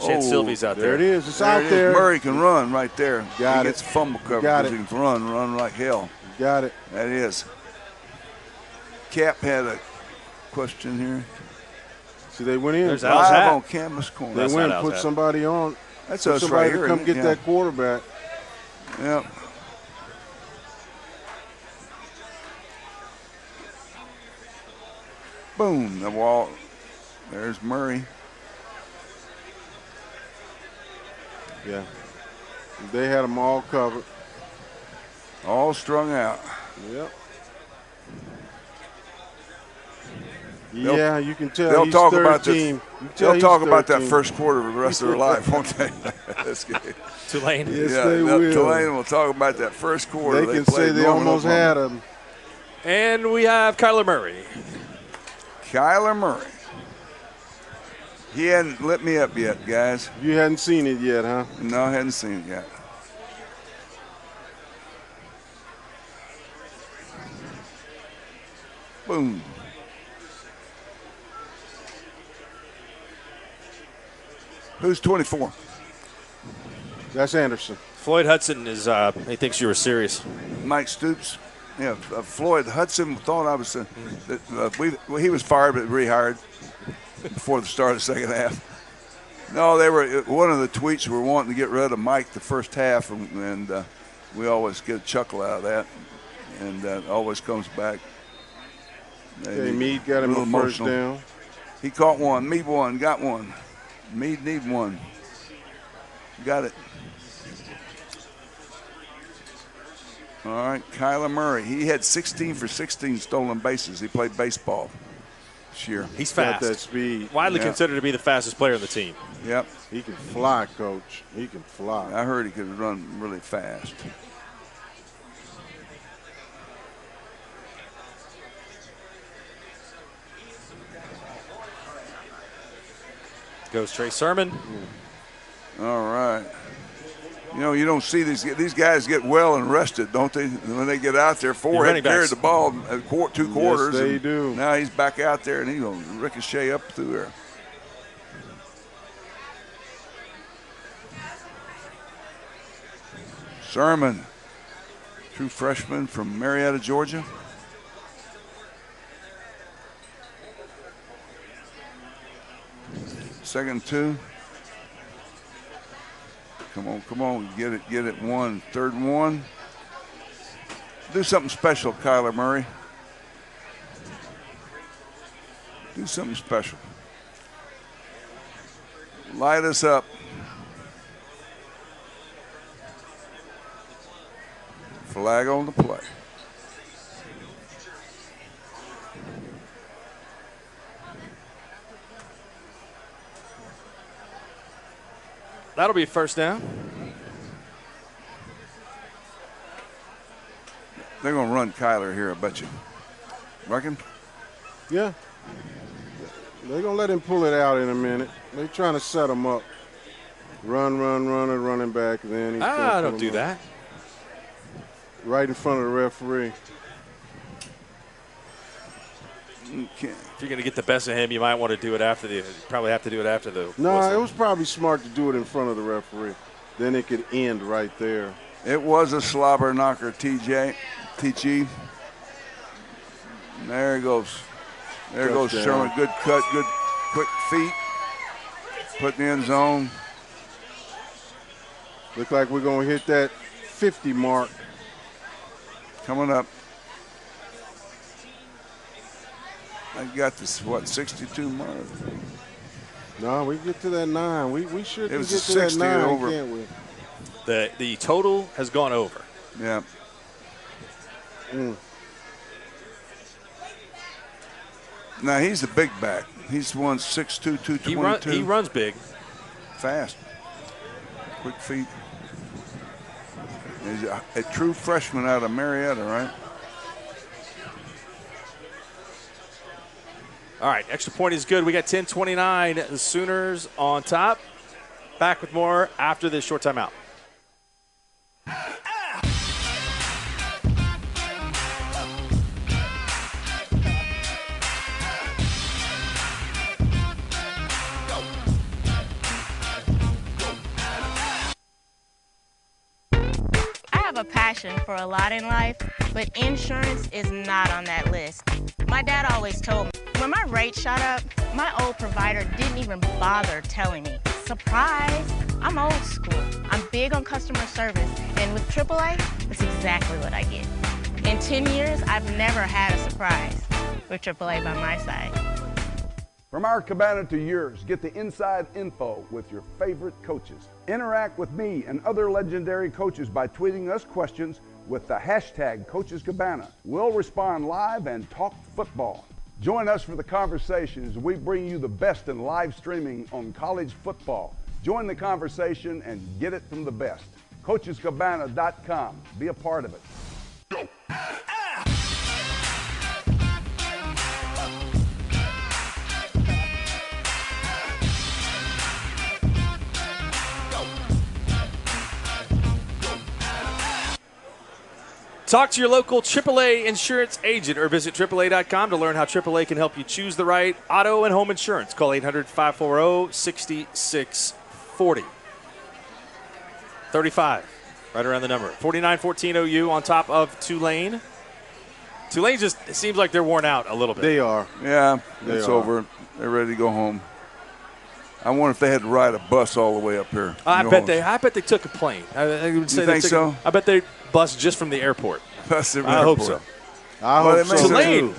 Speaker 3: Shane Sylvie's out there.
Speaker 2: There it is. It's out there.
Speaker 1: Murray can run right there.
Speaker 2: Got
Speaker 1: he
Speaker 2: it.
Speaker 1: gets fumble cover because he can run like hell.
Speaker 2: Got it.
Speaker 1: That is. Cap had a question here.
Speaker 2: See, they went in.
Speaker 3: There's
Speaker 1: live on Camus Corner.
Speaker 2: They went and put somebody on.
Speaker 1: That's us right here.
Speaker 2: To come get that quarterback.
Speaker 1: Yep. Boom, the wall. There's Murray.
Speaker 2: Yeah. They had them all covered.
Speaker 1: All strung out.
Speaker 2: Yep. Yeah, you can tell.
Speaker 1: They'll
Speaker 2: he's
Speaker 1: talk
Speaker 2: 13.
Speaker 1: about this. They'll talk about that first quarter of the rest of their life, won't they? That's good.
Speaker 3: Tulane.
Speaker 2: Yes, they will.
Speaker 1: Tulane will talk about that first quarter.
Speaker 2: They can say they almost had him.
Speaker 3: And we have Kyler Murray.
Speaker 1: Kyler Murray. He hadn't lit me up yet, guys.
Speaker 2: You hadn't seen it yet, huh?
Speaker 1: No, I hadn't seen it yet. Boom. Who's 24?
Speaker 2: That's Anderson.
Speaker 3: Floyd Hudson is, he thinks you were serious.
Speaker 1: Mike Stoops. Yeah, Floyd Hudson thought I was, he was fired but rehired before the start of the second half. No, they were, one of the tweets were wanting to get rid of Mike the first half, and we always get a chuckle out of that, and always comes back.
Speaker 2: Okay, Meade got him a first down.
Speaker 1: He caught one. Meade won, got one. Meade need one. Got it. All right, Kyler Murray. He had 16 for 16 stolen bases. He played baseball this year.
Speaker 3: He's fast.
Speaker 2: Got that speed.
Speaker 3: Widely considered to be the fastest player on the team.
Speaker 1: Yep.
Speaker 2: He can fly, Coach. He can fly.
Speaker 1: I heard he could run really fast.
Speaker 3: Goes Trey Sermon.
Speaker 1: All right. You know, you don't see these guys get well and rested, don't they? When they get out there, Ford had carried the ball 2 quarters.
Speaker 2: Yes, they do.
Speaker 1: Now he's back out there, and he's going to ricochet up through there. Sermon, true freshman from Marietta, Georgia. Second 2. Come on, get it. 1, 3rd and 1. Do something special, Kyler Murray. Do something special. Light us up. Flag on the play.
Speaker 3: That'll be a first down.
Speaker 1: They're going to run Kyler here, I bet you. Reckon?
Speaker 2: Yeah. They're going to let him pull it out in a minute. They're trying to set him up. Run, and running back. Then he's
Speaker 3: don't do that.
Speaker 2: Right in front of the referee.
Speaker 1: Okay.
Speaker 3: If you're going to get the best of him, you might want to do it after the. Probably have to do it after the.
Speaker 2: No,
Speaker 3: whistle.
Speaker 2: it was probably smart to do it in front of the referee. Then it could end right there.
Speaker 1: It was a slobber knocker, TG. There he goes. There goes Sherman. Good cut, good quick feet. Put in the end zone.
Speaker 2: Look like we're going to hit that 50 mark.
Speaker 1: Coming up. I got this, 62 mark?
Speaker 2: No, we get to that 9. We should get to
Speaker 1: 60
Speaker 2: that 9,
Speaker 1: over.
Speaker 2: can't we?
Speaker 3: The total has gone over.
Speaker 1: Yeah. Now, he's a big back. He's 6'2", 222.
Speaker 3: He runs big.
Speaker 1: Fast. Quick feet. He's a true freshman out of Marietta, right?
Speaker 3: All right, extra point is good. We got 10:29. The Sooners on top. Back with more after this short timeout.
Speaker 6: I have a passion for a lot in life, but insurance is not on that list. My dad always told me, when my rate shot up, my old provider didn't even bother telling me. Surprise! I'm old school. I'm big on customer service, and with AAA, that's exactly what I get. In 10 years, I've never had a surprise with AAA by my side.
Speaker 1: From our cabana to yours, get the inside info with your favorite coaches. Interact with me and other legendary coaches by tweeting us questions with the hashtag Coaches Cabana. We'll respond live and talk football. Join us for the conversation as we bring you the best in live streaming on college football. Join the conversation and get it from the best. CoachesCabana.com. Be a part of it. Go.
Speaker 3: Talk to your local AAA insurance agent or visit AAA.com to learn how AAA can help you choose the right auto and home insurance. Call 800-540-6640. 35, right around the number. 49-14 OU on top of Tulane. Tulane just, it seems like they're worn out a little bit.
Speaker 2: They are.
Speaker 1: Yeah, it's over. They're ready to go home. I wonder if they had to ride a bus all the way up here.
Speaker 3: I bet they took a plane. I would say
Speaker 1: you think so?
Speaker 3: I bet they bus just from the airport.
Speaker 1: Bus from the
Speaker 3: I
Speaker 1: airport.
Speaker 3: hope so.
Speaker 2: I hope so.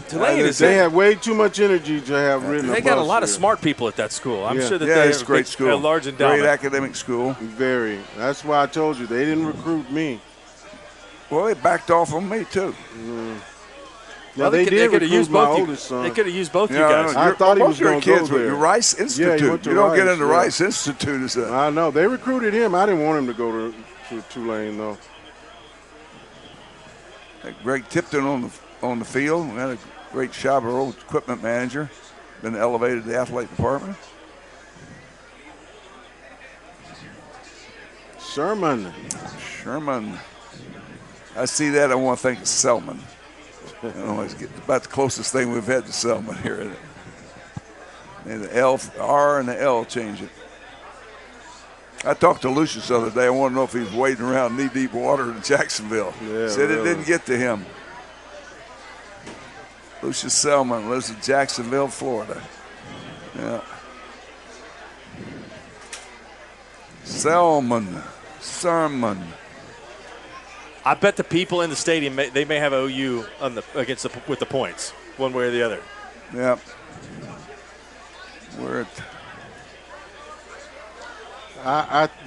Speaker 3: Tulane is.
Speaker 2: They have way too much energy to have ridden a bus.
Speaker 3: They got a lot of
Speaker 2: here.
Speaker 3: smart people at that school. I'm sure that
Speaker 1: it's a great school.
Speaker 3: A large endowment.
Speaker 1: Great academic school.
Speaker 2: Very. That's why I told you they didn't recruit me.
Speaker 1: Well, they backed off on me too.
Speaker 2: Yeah, they did recruit my oldest son.
Speaker 3: They could have used both you guys.
Speaker 2: I thought he was going to go there.
Speaker 1: Your Rice Institute.
Speaker 2: Yeah, he went to
Speaker 1: you don't
Speaker 2: Rice,
Speaker 1: get into
Speaker 2: yeah.
Speaker 1: Rice Institute as a.
Speaker 2: I know. They recruited him. I didn't want him to go to Tulane, though.
Speaker 1: Greg Tipton on the field. We had a great job, our old equipment manager. Been elevated to the athletic department.
Speaker 2: Sherman.
Speaker 1: I see that. I want to think of Selman. I always get about the closest thing we've had to Selman here. And the R and the L change it. I talked to Lucius the other day. I want to know if he's wading around knee-deep water in Jacksonville.
Speaker 2: Yeah,
Speaker 1: Said
Speaker 2: really.
Speaker 1: it didn't get to him. Lucius Selman lives in Jacksonville, Florida. Yeah. Sermon.
Speaker 3: I bet the people in the stadium they may have OU with the points, one way or the other.
Speaker 1: Yep.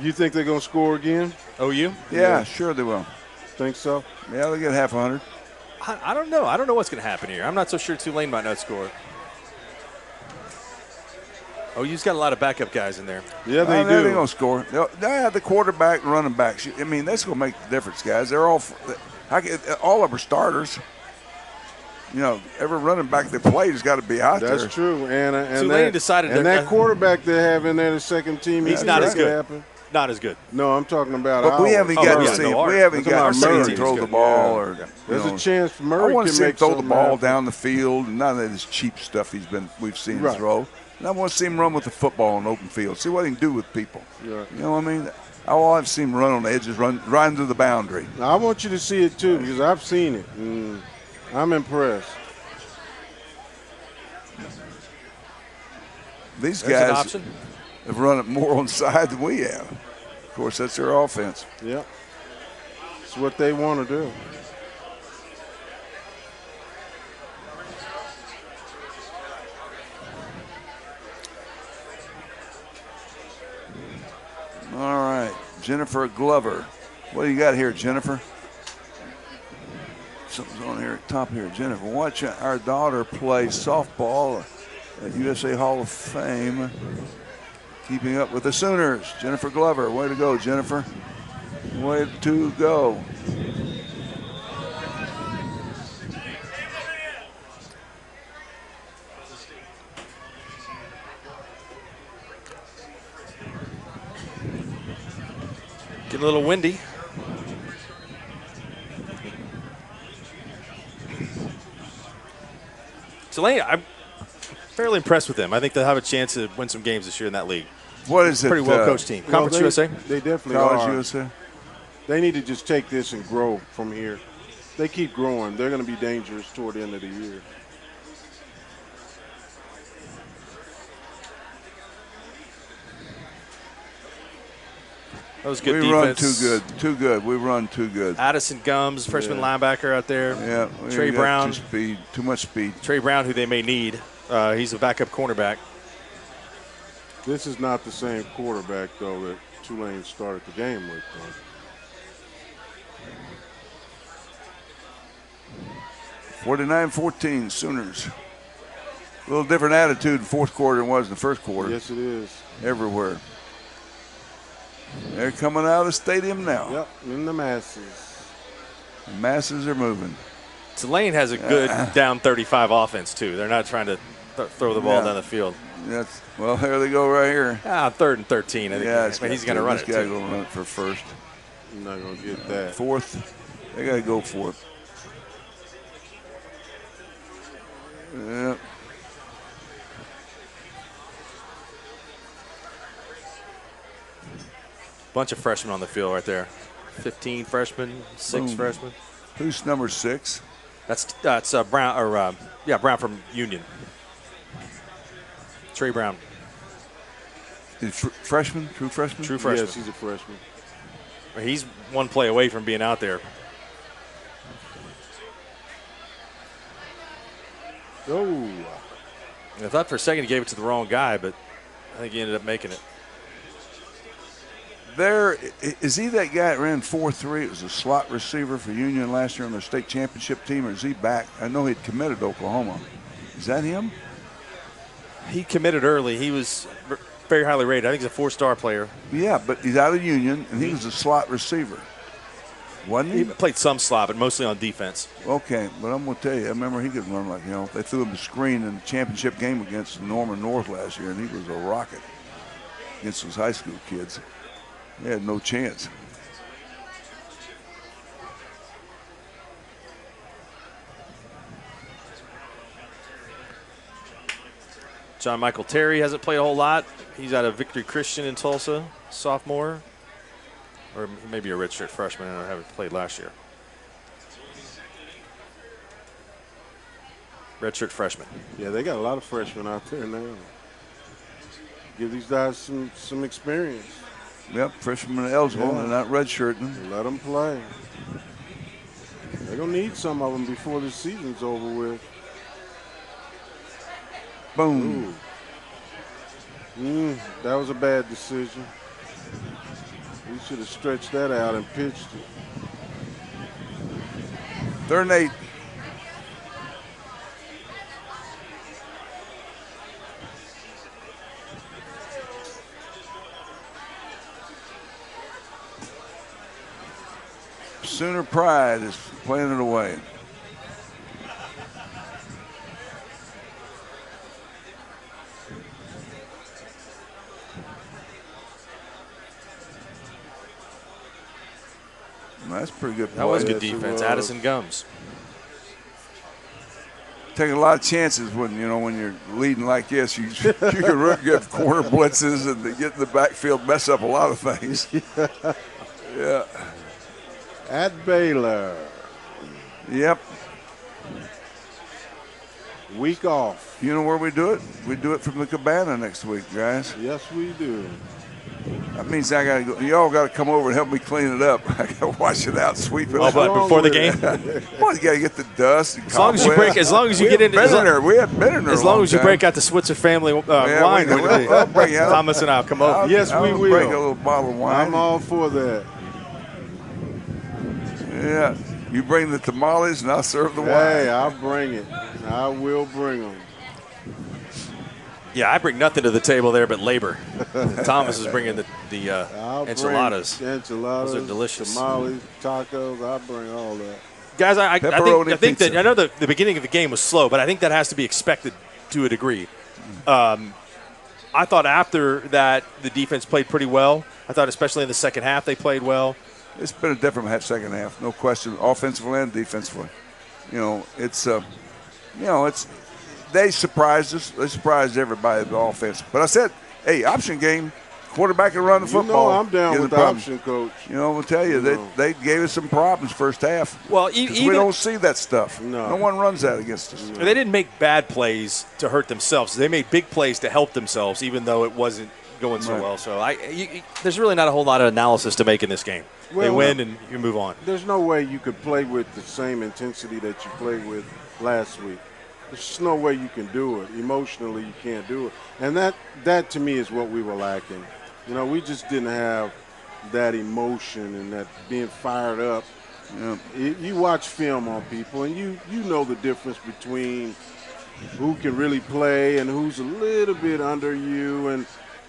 Speaker 2: You think they're going to score again?
Speaker 3: OU?
Speaker 1: Yeah, sure they will.
Speaker 2: Think so?
Speaker 1: Yeah, they'll get half 100.
Speaker 3: I don't know. I don't know what's going to happen here. I'm not so sure Tulane might not score. OU's got a lot of backup guys in there.
Speaker 2: Yeah, they do.
Speaker 1: They're going to score. They'll have the quarterback and running backs. I mean, that's going to make the difference, guys. They're all of them are starters. You know, every running back they played has got to be out there.
Speaker 2: That's true. And
Speaker 3: Tulane decided
Speaker 2: that quarterback they have in there, the second team,
Speaker 3: he's not as good. not as good.
Speaker 2: No, I'm talking about.
Speaker 1: But we haven't got to see. We haven't got to see him
Speaker 2: Murray.
Speaker 1: throw the ball or.
Speaker 2: There's
Speaker 1: know,
Speaker 2: a chance Murray
Speaker 1: I want to
Speaker 2: can
Speaker 1: see him
Speaker 2: make
Speaker 1: throw the
Speaker 2: something
Speaker 1: ball
Speaker 2: happen.
Speaker 1: down the field. None of this cheap stuff we've seen him
Speaker 2: Right.
Speaker 1: throw. And I want to see him run with the football in open field. See what he can do with people.
Speaker 2: Right.
Speaker 1: You know what I mean? All I've seen him run on the edges, run to the boundary.
Speaker 2: Now, I want you to see it too because I've seen it. And I'm impressed.
Speaker 1: These
Speaker 3: There's an
Speaker 1: guys
Speaker 3: option.
Speaker 1: have run it more on side than we have. Of course, that's their offense.
Speaker 2: Yep. It's what they want to do.
Speaker 1: All right, Jennifer Glover. What do you got here, Jennifer? Something's on here at top here. Jennifer, watch our daughter play softball at USA Hall of Fame. Keeping up with the Sooners. Jennifer Glover, way to go, Jennifer. Way to go.
Speaker 3: Getting a little windy. Tulane, I'm fairly impressed with them. I think they'll have a chance to win some games this year in that league.
Speaker 1: What is it?
Speaker 3: Pretty well coached team. Conference USA?
Speaker 2: They definitely
Speaker 1: College
Speaker 2: are.
Speaker 1: USA.
Speaker 2: They need to just take this and grow from here. They keep growing. They're going to be dangerous toward the end of the year.
Speaker 3: That was good
Speaker 1: we
Speaker 3: defense.
Speaker 1: run too good. We run too good.
Speaker 3: Addison Gums, freshman linebacker out there.
Speaker 1: Yeah, we
Speaker 3: Trey
Speaker 1: got
Speaker 3: Brown.
Speaker 1: too much speed.
Speaker 3: Trey Brown, who they may need. He's a backup cornerback.
Speaker 2: This is not the same quarterback, though, that Tulane started the game with. Though.
Speaker 1: 49-14, Sooners. A little different attitude in fourth quarter than it was in the first quarter.
Speaker 2: Yes, it is.
Speaker 1: Everywhere. They're coming out of the stadium now.
Speaker 2: Yep, in the masses.
Speaker 1: The masses are moving.
Speaker 3: Tulane has a good down 35 offense, too. They're not trying to throw the ball down the field.
Speaker 1: Well, there they go right here.
Speaker 3: 3rd and 13. I think he's going to run it,
Speaker 1: This guy
Speaker 3: too.
Speaker 1: going to run it for first.
Speaker 2: I'm not going to get that.
Speaker 1: Fourth. They got to go for it. Yep.
Speaker 3: Bunch of freshmen on the field right there. 15 freshmen, 6
Speaker 1: Boom.
Speaker 3: freshmen.
Speaker 1: Who's number 6?
Speaker 3: That's Brown Brown from Union. Trey Brown.
Speaker 1: Is freshman? True freshman?
Speaker 3: True freshman.
Speaker 2: Yes, he's a freshman.
Speaker 3: He's one play away from being out there.
Speaker 2: Oh.
Speaker 3: I thought for a second he gave it to the wrong guy, but I think he ended up making it.
Speaker 1: Is he that guy that ran 4.3? It was a slot receiver for Union last year on their state championship team, or is he back? I know he'd committed to Oklahoma. Is that him?
Speaker 3: He committed early. He was very highly rated. I think he's a 4-star player.
Speaker 1: Yeah, but he's out of Union, and he was a slot receiver. Wasn't
Speaker 3: He
Speaker 1: he?
Speaker 3: played some slot, but mostly on defense.
Speaker 1: Okay, but I'm going to tell you, I remember he could run like, they threw him a screen in the championship game against Norman North last year, and he was a rocket against those high school kids. They had no chance.
Speaker 3: John Michael Terry hasn't played a whole lot. He's out of Victory Christian in Tulsa, sophomore. Or maybe a redshirt freshman and haven't played last year. Redshirt freshman.
Speaker 2: Yeah, they got a lot of freshmen out there now. Give these guys some experience.
Speaker 1: Yep, freshmen eligible.
Speaker 2: Yeah.
Speaker 1: They're not redshirting.
Speaker 2: Let them play. They're going to need some of them before the season's over with.
Speaker 1: Boom.
Speaker 2: That was a bad decision. We should have stretched that out and pitched it.
Speaker 1: 3rd and 8. Sooner Pride is playing it away. That's pretty good.
Speaker 3: That was
Speaker 1: play.
Speaker 3: good defense. Addison Gums.
Speaker 1: Taking a lot of chances when you're leading like this. You can get corner blitzes and get in the backfield, mess up a lot of things. Yeah.
Speaker 2: At Baylor.
Speaker 1: Yep.
Speaker 2: Week off.
Speaker 1: You know where we do it? We do it from the cabana next week, guys.
Speaker 2: Yes, we do.
Speaker 1: That means I got to go. Y'all got to come over and help me clean it up. I got to wash it out, sweep it.
Speaker 3: Oh, but before the game?
Speaker 1: Well, you got to get the dust. And
Speaker 3: As long as you get in,
Speaker 1: we had been in there.
Speaker 3: as long as you break out the Switzer family wine,
Speaker 1: I'll bring out.
Speaker 3: Thomas and I'll come over.
Speaker 2: Yes, we will.
Speaker 1: Break a little bottle of wine.
Speaker 2: I'm all for that.
Speaker 1: Yeah, you bring the tamales and I'll serve the wine.
Speaker 2: Hey, I'll bring it. I will bring them.
Speaker 3: Yeah, I bring nothing to the table there but labor. Thomas is bringing the
Speaker 2: I'll
Speaker 3: enchiladas.
Speaker 2: Bring enchiladas.
Speaker 3: Those are delicious.
Speaker 2: Tamales, tacos. I'll bring all that.
Speaker 3: Guys, I think
Speaker 1: pizza.
Speaker 3: that I know the beginning of the game was slow, but I think that has to be expected to a degree. I thought after that the defense played pretty well. I thought especially in the second half they played well.
Speaker 1: It's been a different second half, no question, offensively and defensively. They surprised us. They surprised everybody with the offense. But I said, hey, option game, quarterback can run the football.
Speaker 2: I'm down with the option, Coach.
Speaker 1: I'll tell you, they gave us some problems first half.
Speaker 3: Well,
Speaker 1: we don't see that stuff.
Speaker 2: No.
Speaker 1: No one runs that against us.
Speaker 3: They didn't make bad plays to hurt themselves. They made big plays to help themselves, even though it wasn't going so well. So there's really not a whole lot of analysis to make in this game. They win and you move on.
Speaker 2: There's no way you could play with the same intensity that you played with last week. There's just no way you can do it. Emotionally, you can't do it. And that to me is what we were lacking. We just didn't have that emotion and that being fired up. You watch film on people, and you know the difference between who can really play and who's a little bit under you. And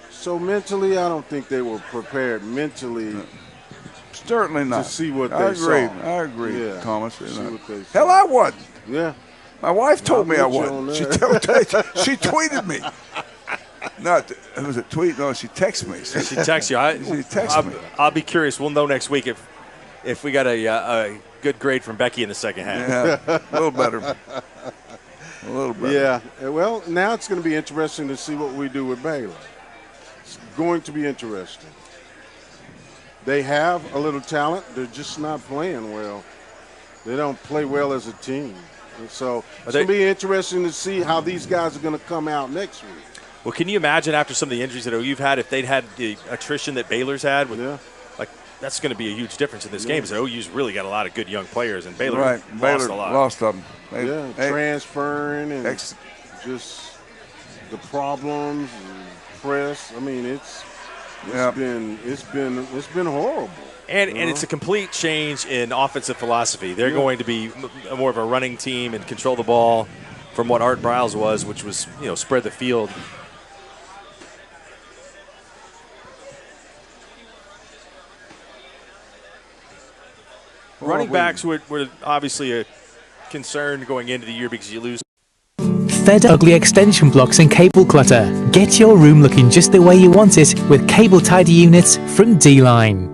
Speaker 2: so mentally, I don't think they were prepared mentally.
Speaker 1: Certainly not.
Speaker 2: To see what they saw.
Speaker 1: I agree,
Speaker 2: Yeah,
Speaker 1: Thomas.
Speaker 2: see what they saw.
Speaker 1: Hell, I wasn't.
Speaker 2: Yeah.
Speaker 1: My wife told me I
Speaker 2: with you on
Speaker 1: wasn't.
Speaker 2: that.
Speaker 1: She tweeted me. Was it tweet? No, she texted me.
Speaker 3: She texts you.
Speaker 1: She texted me.
Speaker 3: I'll be curious. We'll know next week if we got a good grade from Becky in the second half.
Speaker 1: Yeah, a little better. A little better.
Speaker 2: Yeah. Well, now it's going to be interesting to see what we do with Baylor. It's going to be interesting. They have a little talent. They're just not playing well. They don't play well as a team. And so it's going to be interesting to see how these guys are going to come out next week.
Speaker 3: Well, can you imagine after some of the injuries that OU've had, if they'd had the attrition that Baylor's had? That's going to be a huge difference in this game. So OU's really got a lot of good young players, and Baylor lost a lot.
Speaker 1: Lost them.
Speaker 2: Transferring and just the problems and press. I mean, it's been horrible.
Speaker 3: And it's a complete change in offensive philosophy. They're going to be more of a running team and control the ball from what Art Briles was, which was, spread the field. Running backs were obviously a concern going into the year because you lose.
Speaker 12: Fed ugly extension blocks and cable clutter. Get your room looking just the way you want it with Cable Tidy units from D-Line.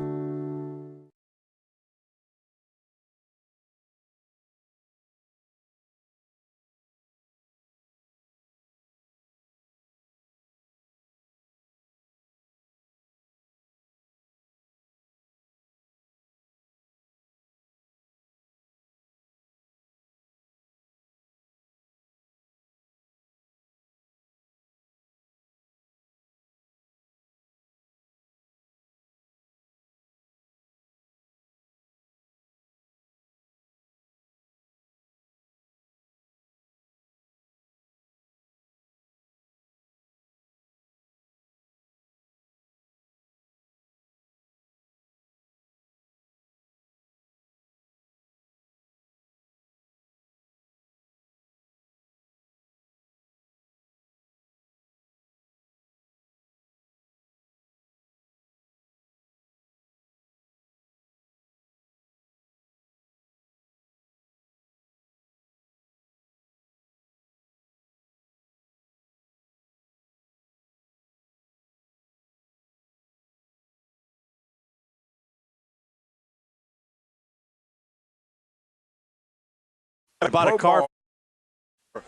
Speaker 3: bought a car.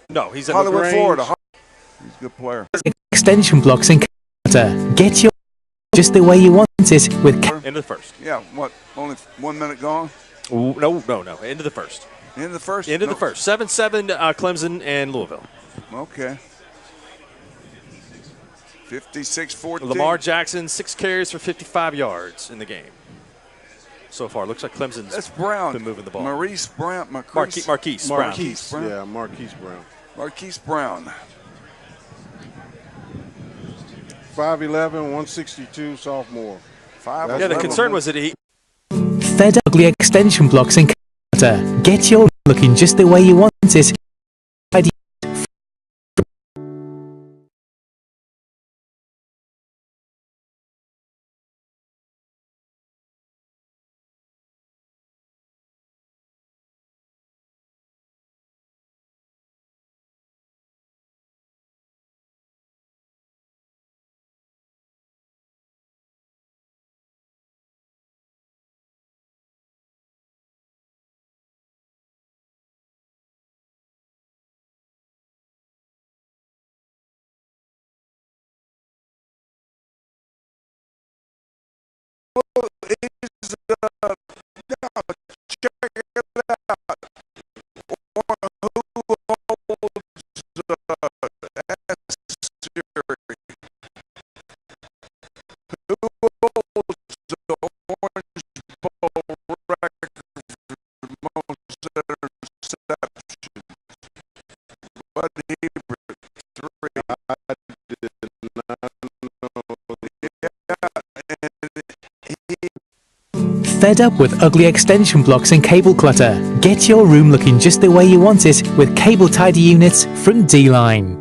Speaker 3: No, he's at
Speaker 1: Hollywood,
Speaker 3: LaGrange.
Speaker 1: Florida. He's a good player.
Speaker 12: Extension blocks in cable clutter. Get your just the way you want it with
Speaker 3: Into the first.
Speaker 1: Yeah, what? Only 1 minute gone?
Speaker 3: Ooh, no. Into the first.
Speaker 1: Into the first?
Speaker 3: Into the first. 7-7 Clemson and Louisville.
Speaker 1: Okay. 56-14.
Speaker 3: Lamar Jackson, 6 carries for 55 yards in the game. So far, looks like Clemson's
Speaker 1: That's Brown.
Speaker 3: been moving the ball.
Speaker 1: Marquise Brown.
Speaker 3: Marquise Brown.
Speaker 1: Marquise Brown.
Speaker 2: Yeah, Marquise Brown.
Speaker 1: Marquise Brown.
Speaker 2: 5'11", 162, sophomore.
Speaker 3: Yeah, the concern was that he
Speaker 12: Fed ugly extension blocks in cable clutter. Get your looking just the way you want it. Fed up with ugly extension blocks and cable clutter? Get your room looking just the way you want it with Cable Tidy units from D-Line.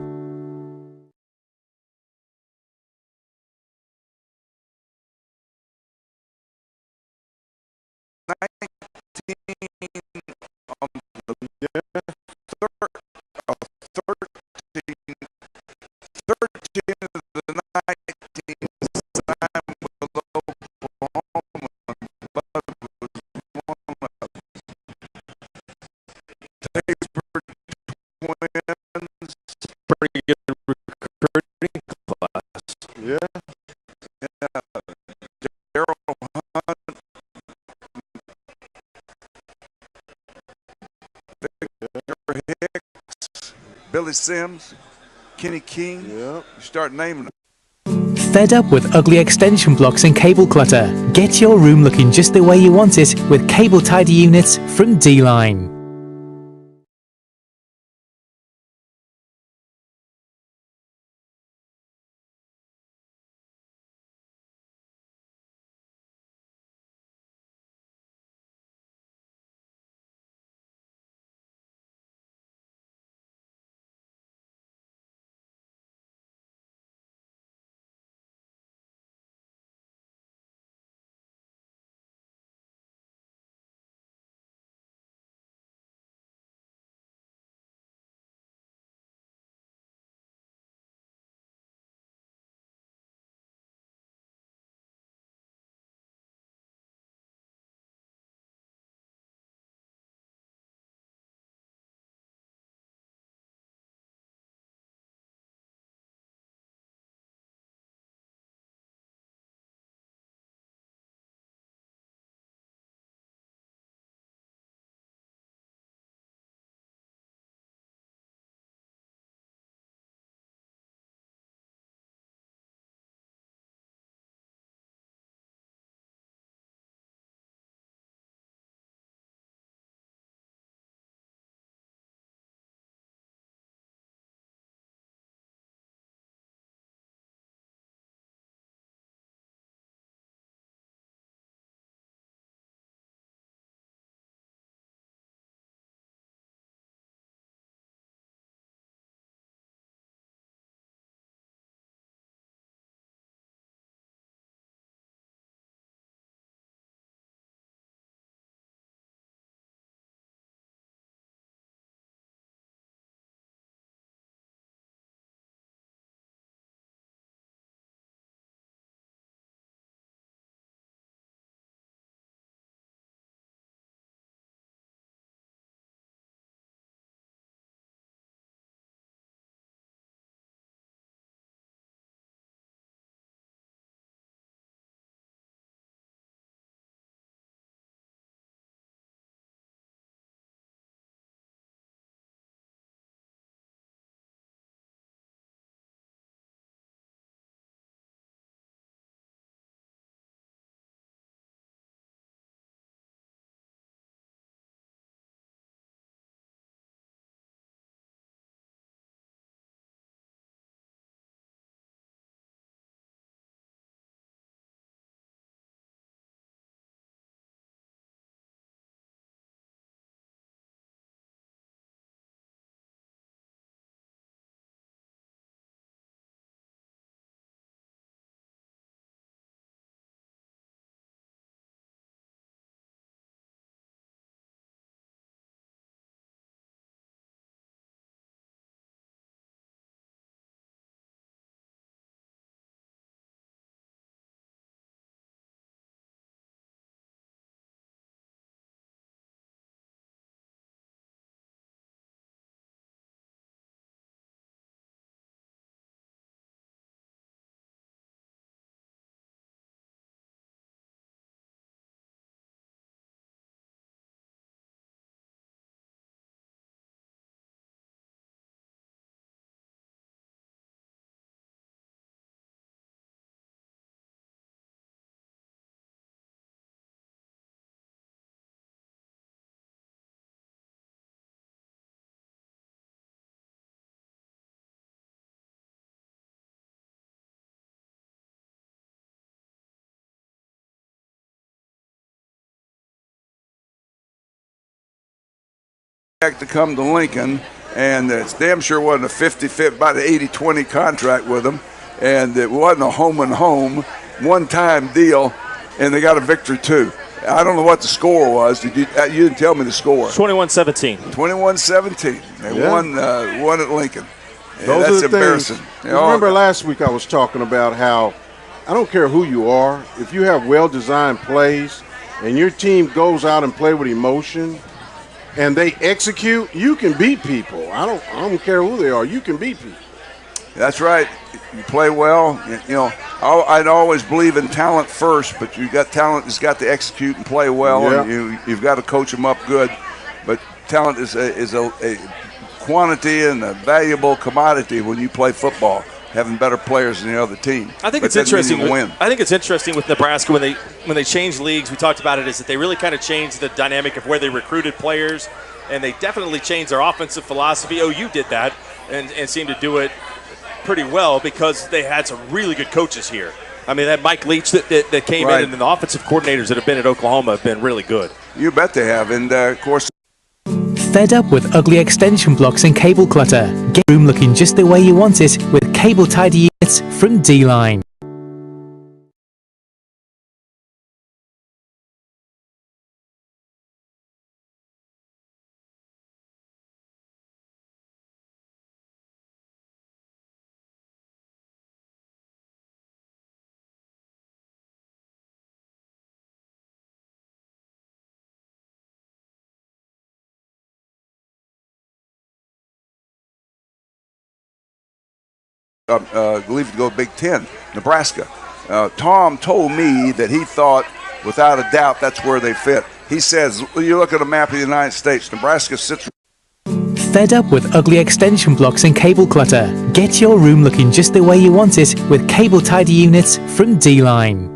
Speaker 3: pretty good recruiting class.
Speaker 2: Yeah.
Speaker 1: Daryl Hunt. Victor Hicks. Billy Sims. Kenny King.
Speaker 2: Yep.
Speaker 1: You start naming them.
Speaker 12: Fed up with ugly extension blocks and cable clutter? Get your room looking just the way you want it with Cable Tidy units from D-Line.
Speaker 1: to come to Lincoln, and it's damn sure wasn't a 50-50, about an 80-20 contract with them, and it wasn't a home and home, one-time deal, and they got a victory too. I don't know what the score was. You didn't tell me the score.
Speaker 3: 21-17.
Speaker 1: 21-17. They won at Lincoln.
Speaker 2: Those
Speaker 1: that's
Speaker 2: are the
Speaker 1: embarrassing.
Speaker 2: Things. Remember last week I was talking about how I don't care who you are, if you have well-designed plays and your team goes out and play with emotion and they execute, you can beat people. I don't care who they are. You can beat people.
Speaker 1: That's right. You play well. You know, I'd always believe in talent first, but you got talent that's got to execute and play well, and you've got to coach them up good. But talent is a quantity and a valuable commodity when you play football, having better players than the other team.
Speaker 3: I think it's interesting. I think it's interesting with Nebraska when they changed leagues. We talked about it, is that they really kind of changed the dynamic of where they recruited players, and they definitely changed their offensive philosophy. OU did that and seemed to do it pretty well because they had some really good coaches here. I mean, that Mike Leach that came in, and the offensive coordinators that have been at Oklahoma have been really good.
Speaker 1: You bet they have, and of course.
Speaker 12: Fed up with ugly extension blocks and cable clutter? Get your room looking just the way you want it with Cable Tidy units from D-Line.
Speaker 1: Believe to go Big Ten, Nebraska. Tom told me that he thought, without a doubt, that's where they fit. He says, you look at a map of the United States, Nebraska sits.
Speaker 12: Fed up with ugly extension blocks and cable clutter? Get your room looking just the way you want it with Cable Tidy units from D-Line.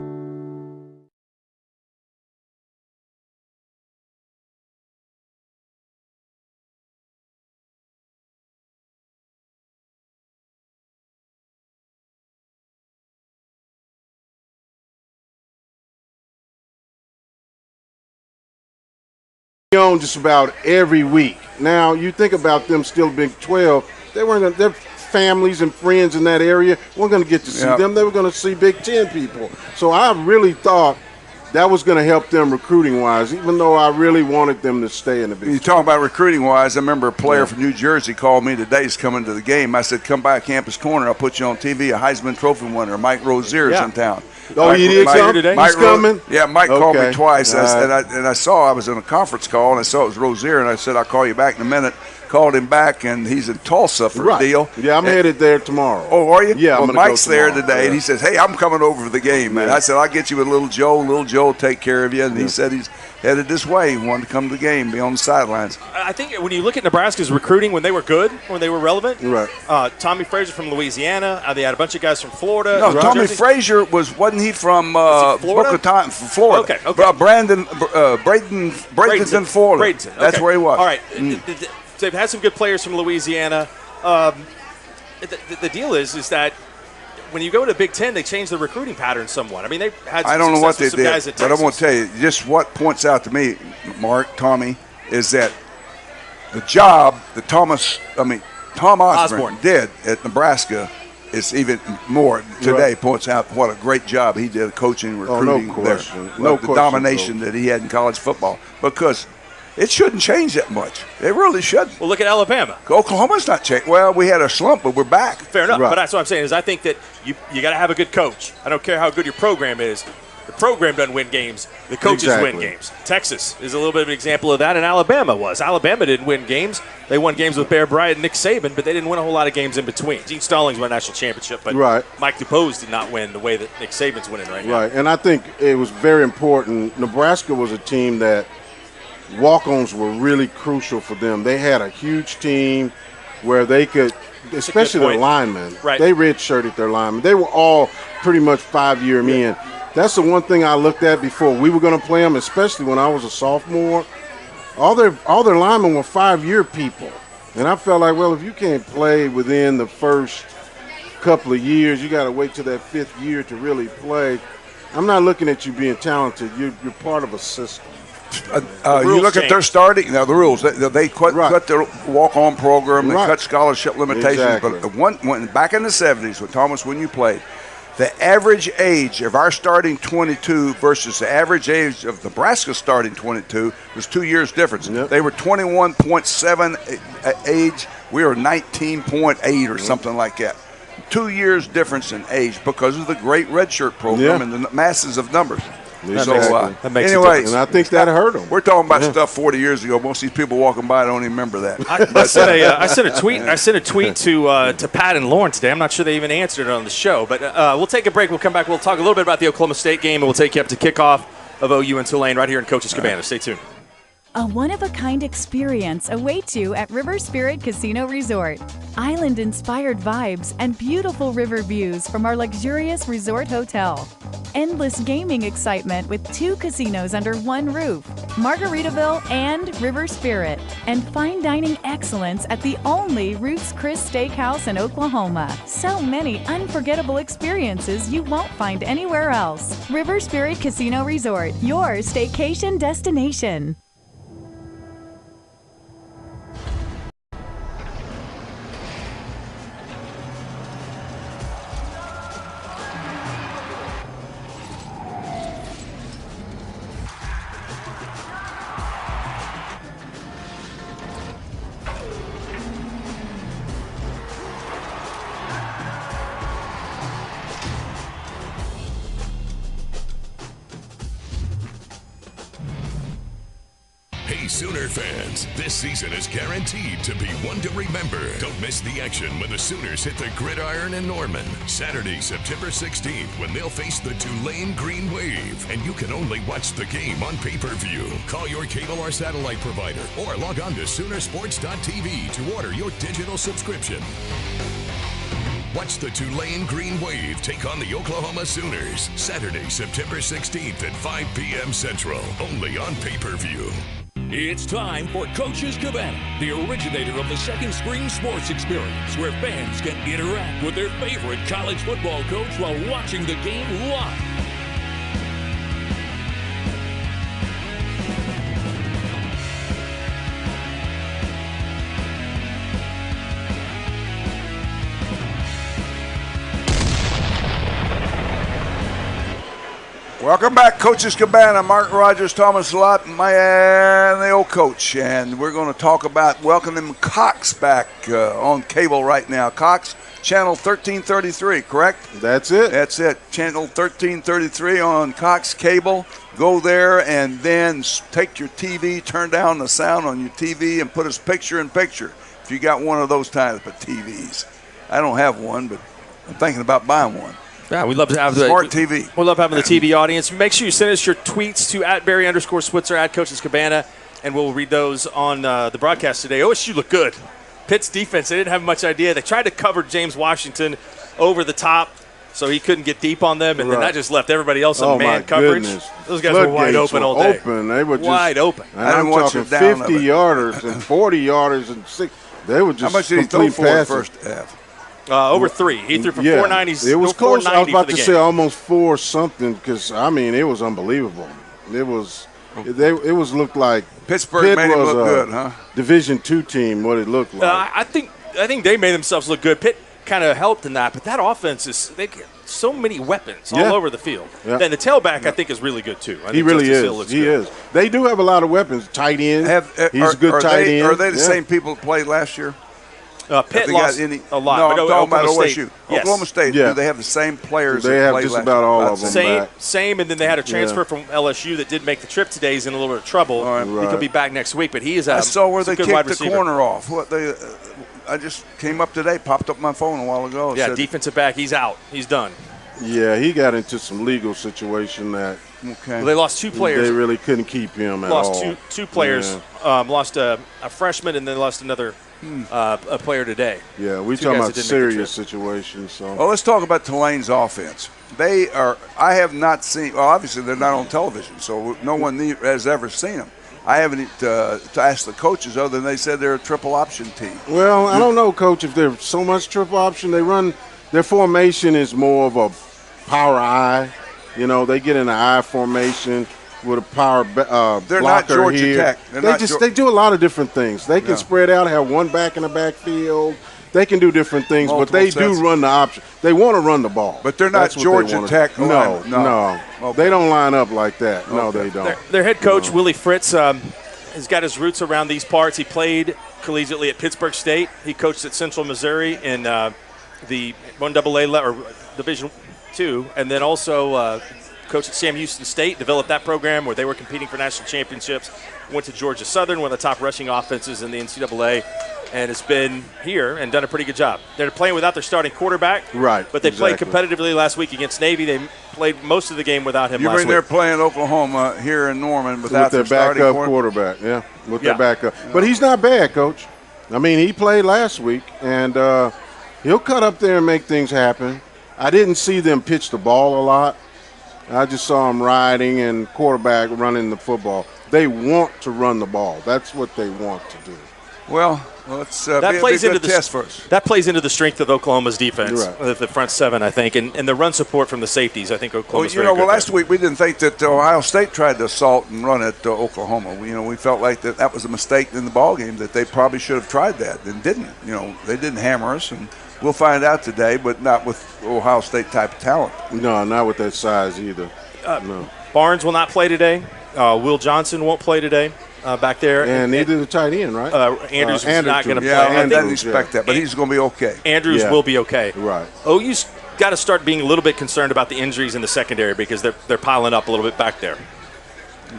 Speaker 2: On just about every week. Now you think about them still Big 12. They weren't. Their families and friends in that area weren't going to get to see them. They were going to see Big 10 people. So I really thought that was going to help them recruiting wise, even though I really wanted them to stay in the Big 10.
Speaker 1: You talking about recruiting wise? I remember a player from New Jersey called me today. He's coming to the game. I said, "Come by Campus Corner. I'll put you on TV." A Heisman Trophy winner, Mike Rozier, is in town.
Speaker 2: Oh, he did come today? He's coming?
Speaker 1: Yeah, Mike called me twice. And I saw I was in a conference call, and I saw it was Rozier, and I said, I'll call you back in a minute. Called him back, and he's in Tulsa for a deal.
Speaker 2: Yeah, I'm headed there tomorrow.
Speaker 1: Oh, are you?
Speaker 2: Yeah,
Speaker 1: well, Mike's there today, and he says, hey, I'm coming over for the game, man. I said, I'll get you with Little Joe. Little Joe will take care of you. And he said he's headed this way. He wanted to come to the game, be on the sidelines.
Speaker 3: I think when you look at Nebraska's recruiting, when they were good, when they were relevant, Tommy Frazier from Louisiana, they had a bunch of guys from Florida.
Speaker 1: No, Tommy Frazier wasn't he from Florida? From Florida. Okay. Bradenton, Florida.
Speaker 3: Bradenton. Okay.
Speaker 1: That's where he was.
Speaker 3: All right. They've had some good players from Louisiana. The deal is that when you go to Big Ten, they change the recruiting pattern somewhat. I mean, they've had some
Speaker 1: I don't know what they did,
Speaker 3: guys at
Speaker 1: but I want to tell you, just what points out to me, Tommy, is that the job that Tom Osborne did at Nebraska is even more today points out what a great job he did coaching, recruiting there. The domination that he had in college football, because it shouldn't change that much. It really shouldn't.
Speaker 3: Well, look at Alabama.
Speaker 1: Oklahoma's not changed. Well, we had a slump, but we're back.
Speaker 3: Fair enough. But that's what I'm saying is I think that you got to have a good coach. I don't care how good your program is. The program doesn't win games. The coaches win games. Texas is a little bit of an example of that, and Alabama was. Alabama didn't win games. They won games with Bear Bryant and Nick Saban, but they didn't win a whole lot of games in between. Gene Stallings won a national championship, but Mike DuPose did not win the way that Nick Saban's winning right now.
Speaker 2: Right, and I think it was very important. Nebraska was a team that walk-ons were really crucial for them. They had a huge team where they could, especially their linemen, they redshirted their linemen. They were all pretty much 5-year men. That's the one thing I looked at before we were going to play them, especially when I was a sophomore. All their linemen were 5-year people. And I felt like, well, if you can't play within the first couple of years, you got to wait till that 5th year to really play. I'm not looking at you being talented. You're part of a system.
Speaker 1: You look at their starting now. The rules they cut their walk-on program. They cut scholarship limitations.
Speaker 2: Exactly.
Speaker 1: But when back in the 70s, with Thomas, when you played, the average age of our starting 22 versus the average age of Nebraska's starting 22 was 2 years difference.
Speaker 2: Yep.
Speaker 1: They were 21.7 age. We were 19.8 or something like that. 2 years difference in age because of the great redshirt program and the masses of numbers.
Speaker 3: That makes
Speaker 1: anyway,
Speaker 2: and I think that hurt them.
Speaker 1: We're talking about stuff 40 years ago. Most of these people walking by don't even remember that.
Speaker 3: I sent a tweet. I sent a tweet to Pat and Lauren today. I'm not sure they even answered it on the show, but we'll take a break. We'll come back. We'll talk a little bit about the Oklahoma State game, and we'll take you up to kickoff of OU and Tulane right here in Coach's Cabana. Stay tuned.
Speaker 11: A one-of-a-kind experience awaits you at River Spirit Casino Resort. Island-inspired vibes and beautiful river views from our luxurious resort hotel. Endless gaming excitement with 2 casinos under one roof, Margaritaville and River Spirit. And fine dining excellence at the only Ruth's Chris Steakhouse in Oklahoma. So many unforgettable experiences you won't find anywhere else. River Spirit Casino Resort, your staycation destination.
Speaker 13: Sooner fans, this season is guaranteed to be one to remember. Don't miss the action when the Sooners hit the gridiron in Norman. Saturday, September 16th, when they'll face the Tulane Green Wave. And you can only watch the game on pay-per-view. Call your cable or satellite provider or log on to Soonersports.tv to order your digital subscription. Watch the Tulane Green Wave take on the Oklahoma Sooners. Saturday, September 16th at 5 p.m. Central. Only on pay-per-view.
Speaker 4: It's time for Coach's Cabana, the originator of the second screen sports experience, where fans can interact with their favorite college football coach while watching the game live.
Speaker 1: Welcome back, Coach's Cabana. Mark Rogers, Thomas Lott, and the old coach. And we're going to talk about welcoming Cox back on cable right now. Cox, channel 1333, correct?
Speaker 2: That's it.
Speaker 1: That's it. Channel 1333 on Cox Cable. Go there and then take your TV, turn down the sound on your TV, and put us picture in picture if you got one of those type of TVs. I don't have one, but I'm thinking about buying one.
Speaker 3: Yeah, we'd love to have the
Speaker 1: Smart TV.
Speaker 3: We love having the TV audience. Make sure you send us your tweets to @Barry_Switzer, @Coach's Cabana, and we'll read those on the broadcast today. OSU looked good. Pitt's defense, they didn't have much idea. They tried to cover James Washington over the top so he couldn't get deep on them, and then that just left everybody else on man coverage.
Speaker 2: Goodness.
Speaker 3: Those guys were wide open all day.
Speaker 2: They were just
Speaker 3: wide open.
Speaker 2: And I'm talking 50-yarders and 40-yarders and 6. They were just
Speaker 1: how much did he throw for the first half?
Speaker 3: Over 3. He threw for 490.
Speaker 2: It was close. I was about to say almost 4 something because, I mean, it was unbelievable. It was looked like
Speaker 1: Pittsburgh made him look good, huh?
Speaker 2: Division II team, what it looked like.
Speaker 3: I think they made themselves look good. Pitt kind of helped in that, but that offense is they get so many weapons all over the field.
Speaker 2: Yeah.
Speaker 3: And the tailback, I think, is really good too.
Speaker 2: He really is. He is. They do have a lot of weapons. Tight end. He's a good tight end.
Speaker 1: Are they the same people that played last year?
Speaker 3: Pitt lost a lot.
Speaker 1: No, I'm talking about
Speaker 3: State,
Speaker 1: OSU.
Speaker 3: yes.
Speaker 1: Oklahoma State, do they have the same players
Speaker 2: they
Speaker 1: that
Speaker 2: have
Speaker 1: played
Speaker 2: just
Speaker 1: last
Speaker 2: about
Speaker 1: year?
Speaker 2: all of them
Speaker 3: Same, and then they had a transfer from LSU that did make the trip today. He's in a little bit of trouble. He could be back next week, but he is
Speaker 1: I saw where they
Speaker 3: good
Speaker 1: kicked
Speaker 3: wide
Speaker 1: the
Speaker 3: receiver.
Speaker 1: corner off. I just came up today, popped up my phone a while ago.
Speaker 3: Yeah, defensive back, he's out. He's done.
Speaker 2: Yeah, he got into some legal situation that
Speaker 3: Well, they lost 2 players.
Speaker 2: They really couldn't keep him at all.
Speaker 3: Lost two players.
Speaker 2: Yeah.
Speaker 3: Lost a freshman and then lost another a player today.
Speaker 2: Yeah, we're talking about serious situations. So.
Speaker 1: Well, let's talk about Tulane's offense. They are. I have not seen. Well, obviously they're not on television, so no one has ever seen them. I haven't to ask the coaches other than they said they're a triple option team.
Speaker 2: Well, I don't know, Coach, if they're so much triple option. They run their formation is more of a power I. You know, they get in an I formation. with a power
Speaker 1: They're
Speaker 2: blocker
Speaker 1: not Georgia
Speaker 2: here.
Speaker 1: Tech.
Speaker 2: They do a lot of different things. They can spread out, have one back in the backfield. They can do different things, but they do run the option. They want to run the ball.
Speaker 1: But they're not Georgia Tech.
Speaker 2: No.
Speaker 1: Okay.
Speaker 2: They don't line up like that. No, they don't.
Speaker 3: Their head coach, Willie Fritz, has got his roots around these parts. He played collegiately at Pittsburgh State. He coached at Central Missouri in the 1AA or Division II, and then also coached at Sam Houston State, developed that program where they were competing for national championships. Went to Georgia Southern, one of the top rushing offenses in the NCAA, and has been here and done a pretty good job. They're playing without their starting quarterback,
Speaker 2: right?
Speaker 3: But they played competitively last week against Navy. They played most of the game without him.
Speaker 1: You mean they're playing Oklahoma here in Norman without
Speaker 2: their backup quarterback? Yeah, with their backup. But he's not bad, Coach. I mean, he played last week, and he'll cut up there and make things happen. I didn't see them pitch the ball a lot. I just saw them riding and quarterback running the football. They want to run the ball. That's what they want to do.
Speaker 1: Well, let's
Speaker 3: that plays into the
Speaker 1: test first.
Speaker 3: That plays into the strength of Oklahoma's defense,
Speaker 2: right.
Speaker 3: The front seven, I think, and the run support from the safeties. I think Oklahoma's very good
Speaker 1: last week we didn't think that Ohio State tried to assault and run at Oklahoma. We felt like that was a mistake in the ball game, that they probably should have tried that and didn't. They didn't hammer us, and we'll find out today, but not with Ohio State type of talent.
Speaker 2: No, not with that size either. No.
Speaker 3: Barnes will not play today. Will Johnson won't play today back there.
Speaker 2: And neither the tight end, right?
Speaker 3: Andrews is not going to play.
Speaker 1: Yeah, I didn't expect that, but he's going to be okay.
Speaker 3: Andrews will be okay.
Speaker 2: Right.
Speaker 3: OU's got to start being a little bit concerned about the injuries in the secondary because they're piling up a little bit back there.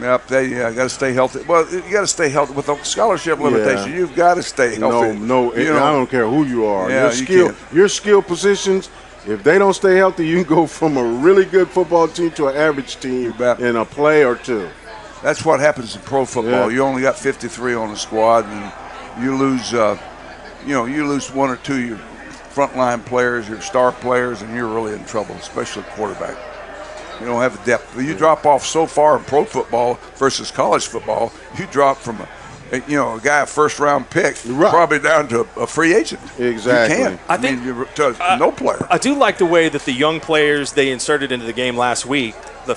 Speaker 1: Yep, they got to stay healthy. Well, you got to stay healthy with the scholarship limitation. You've got to stay healthy.
Speaker 2: No, I don't care who you are.
Speaker 1: Yeah,
Speaker 2: your skill positions. If they don't stay healthy, you can go from a really good football team to an average team in a play or two.
Speaker 1: That's what happens in pro football.
Speaker 2: Yeah.
Speaker 1: You only got 53 on the squad, and you lose, you lose one or two of your frontline players, your star players, and you're really in trouble, especially quarterback. You don't have the depth. You drop off so far in pro football versus college football. You drop from a guy, a first-round pick, probably down to a free agent.
Speaker 2: Exactly.
Speaker 1: You can't. I think no player.
Speaker 3: I do like the way that the young players they inserted into the game last week,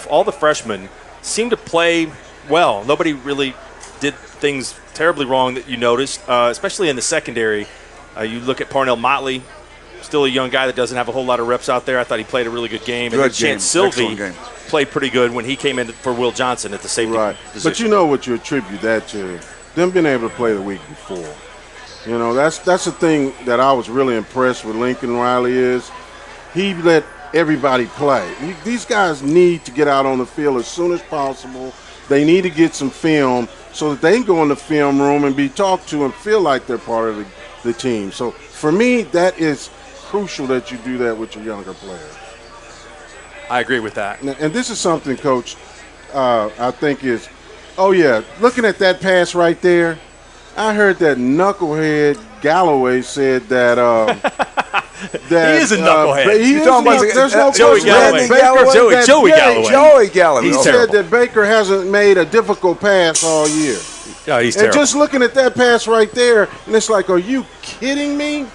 Speaker 3: all the freshmen, seemed to play well. Nobody really did things terribly wrong that you noticed, especially in the secondary. You look at Parnell Motley, still a young guy that doesn't have a whole lot of reps out there. I thought he played a really good game. And Chance Sylvie played pretty good when he came in for Will Johnson at the safety position.
Speaker 2: But you know what you attribute that to? Them being able to play the week before. That's the thing that I was really impressed with Lincoln Riley is he let everybody play. These guys need to get out on the field as soon as possible. They need to get some film so that they can go in the film room and be talked to and feel like they're part of the team. So for me, that is crucial that you do that with your younger players.
Speaker 3: I agree with that.
Speaker 2: And this is something, Coach, I think is, looking at that pass right there, I heard that knucklehead Galloway said that
Speaker 3: he is a knucklehead.
Speaker 2: There's no
Speaker 3: Joey Galloway. Joey Galloway.
Speaker 1: Joey Galloway.
Speaker 2: He said that Baker hasn't made a difficult pass all year.
Speaker 3: Oh, he's
Speaker 2: terrible. And just looking at that pass right there, and it's like, are you kidding me?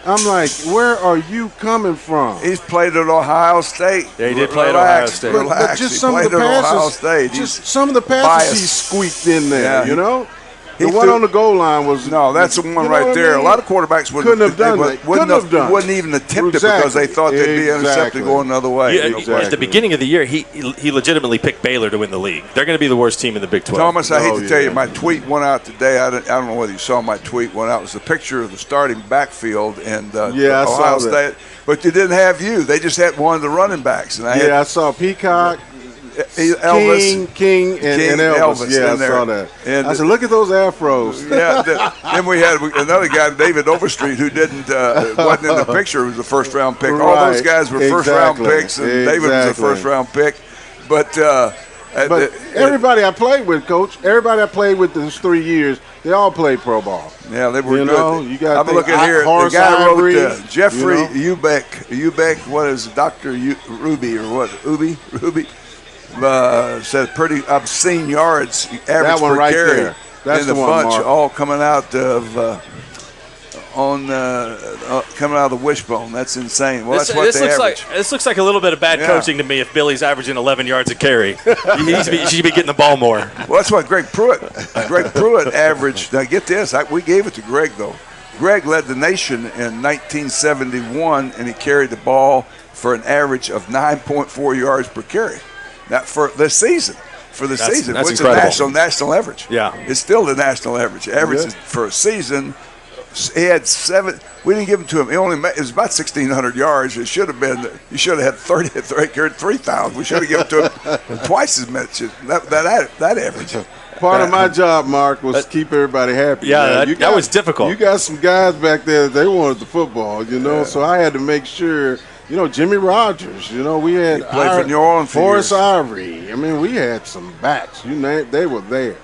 Speaker 2: I'm like, where are you coming from?
Speaker 1: He's played at Ohio State.
Speaker 3: Yeah, he did play at Ohio State.
Speaker 2: But just some of the passes, some of the passes he squeaked in there, The one on the goal line was
Speaker 1: that's the one right there. A lot of quarterbacks
Speaker 2: couldn't have done that.
Speaker 1: Wouldn't even attempt it because they thought they'd be intercepted going another way.
Speaker 3: At the beginning of the year, he legitimately picked Baylor to win the league. They're going to be the worst team in the Big 12.
Speaker 1: Thomas, I hate to tell you, my tweet went out today. I don't know whether you saw my tweet went out. It was a picture of the starting backfield and Ohio State. But they didn't have you. They just had one of the running backs. And
Speaker 2: I saw Peacock.
Speaker 1: Elvis,
Speaker 2: King, and Elvis. Yeah, I saw that. And I said, look at those afros.
Speaker 1: Then we had another guy, David Overstreet, who wasn't in the picture. He was a first-round pick. All those guys were first-round picks, and David was a first-round pick. But
Speaker 2: everybody I played with, Coach, everybody I played with those 3 years, they all played pro ball.
Speaker 1: Yeah, they were good.
Speaker 2: You got
Speaker 1: I'm looking here. The guy wrote Jeffrey Ubeck. What is Dr. Ruby or what? Ruby. Said pretty obscene yards average
Speaker 2: that one
Speaker 1: per
Speaker 2: right
Speaker 1: carry
Speaker 2: there. That's
Speaker 1: in the
Speaker 2: one,
Speaker 1: bunch,
Speaker 2: Mark.
Speaker 1: all coming out of on coming out of the wishbone. That's insane. Well,
Speaker 3: This
Speaker 1: that's what they
Speaker 3: looks
Speaker 1: average.
Speaker 3: this looks like a little bit of bad coaching to me. If Billy's averaging 11 yards a carry, he should be getting the ball more.
Speaker 1: Well, that's what Greg Pruitt averaged. Now, get this. We gave it to Greg, though. Greg led the nation in 1971, and he carried the ball for an average of 9.4 yards per carry. That for the season. That's which
Speaker 3: incredible.
Speaker 1: is national average.
Speaker 3: Yeah.
Speaker 1: It's still the national average. Average for a season, he had 7. We didn't give him to him. It was about 1,600 yards. It should have been. You should have had carried 3,000. We should have given to him twice as much as that average.
Speaker 2: Part of my job, Mark, was to keep everybody happy.
Speaker 3: Yeah, that was difficult.
Speaker 2: You got some guys back there, they wanted the football, so I had to make sure. Jimmy Rogers, we had
Speaker 1: he played for New Orleans for
Speaker 2: Forrest
Speaker 1: years.
Speaker 2: Ivory. I mean, we had some backs. They were there.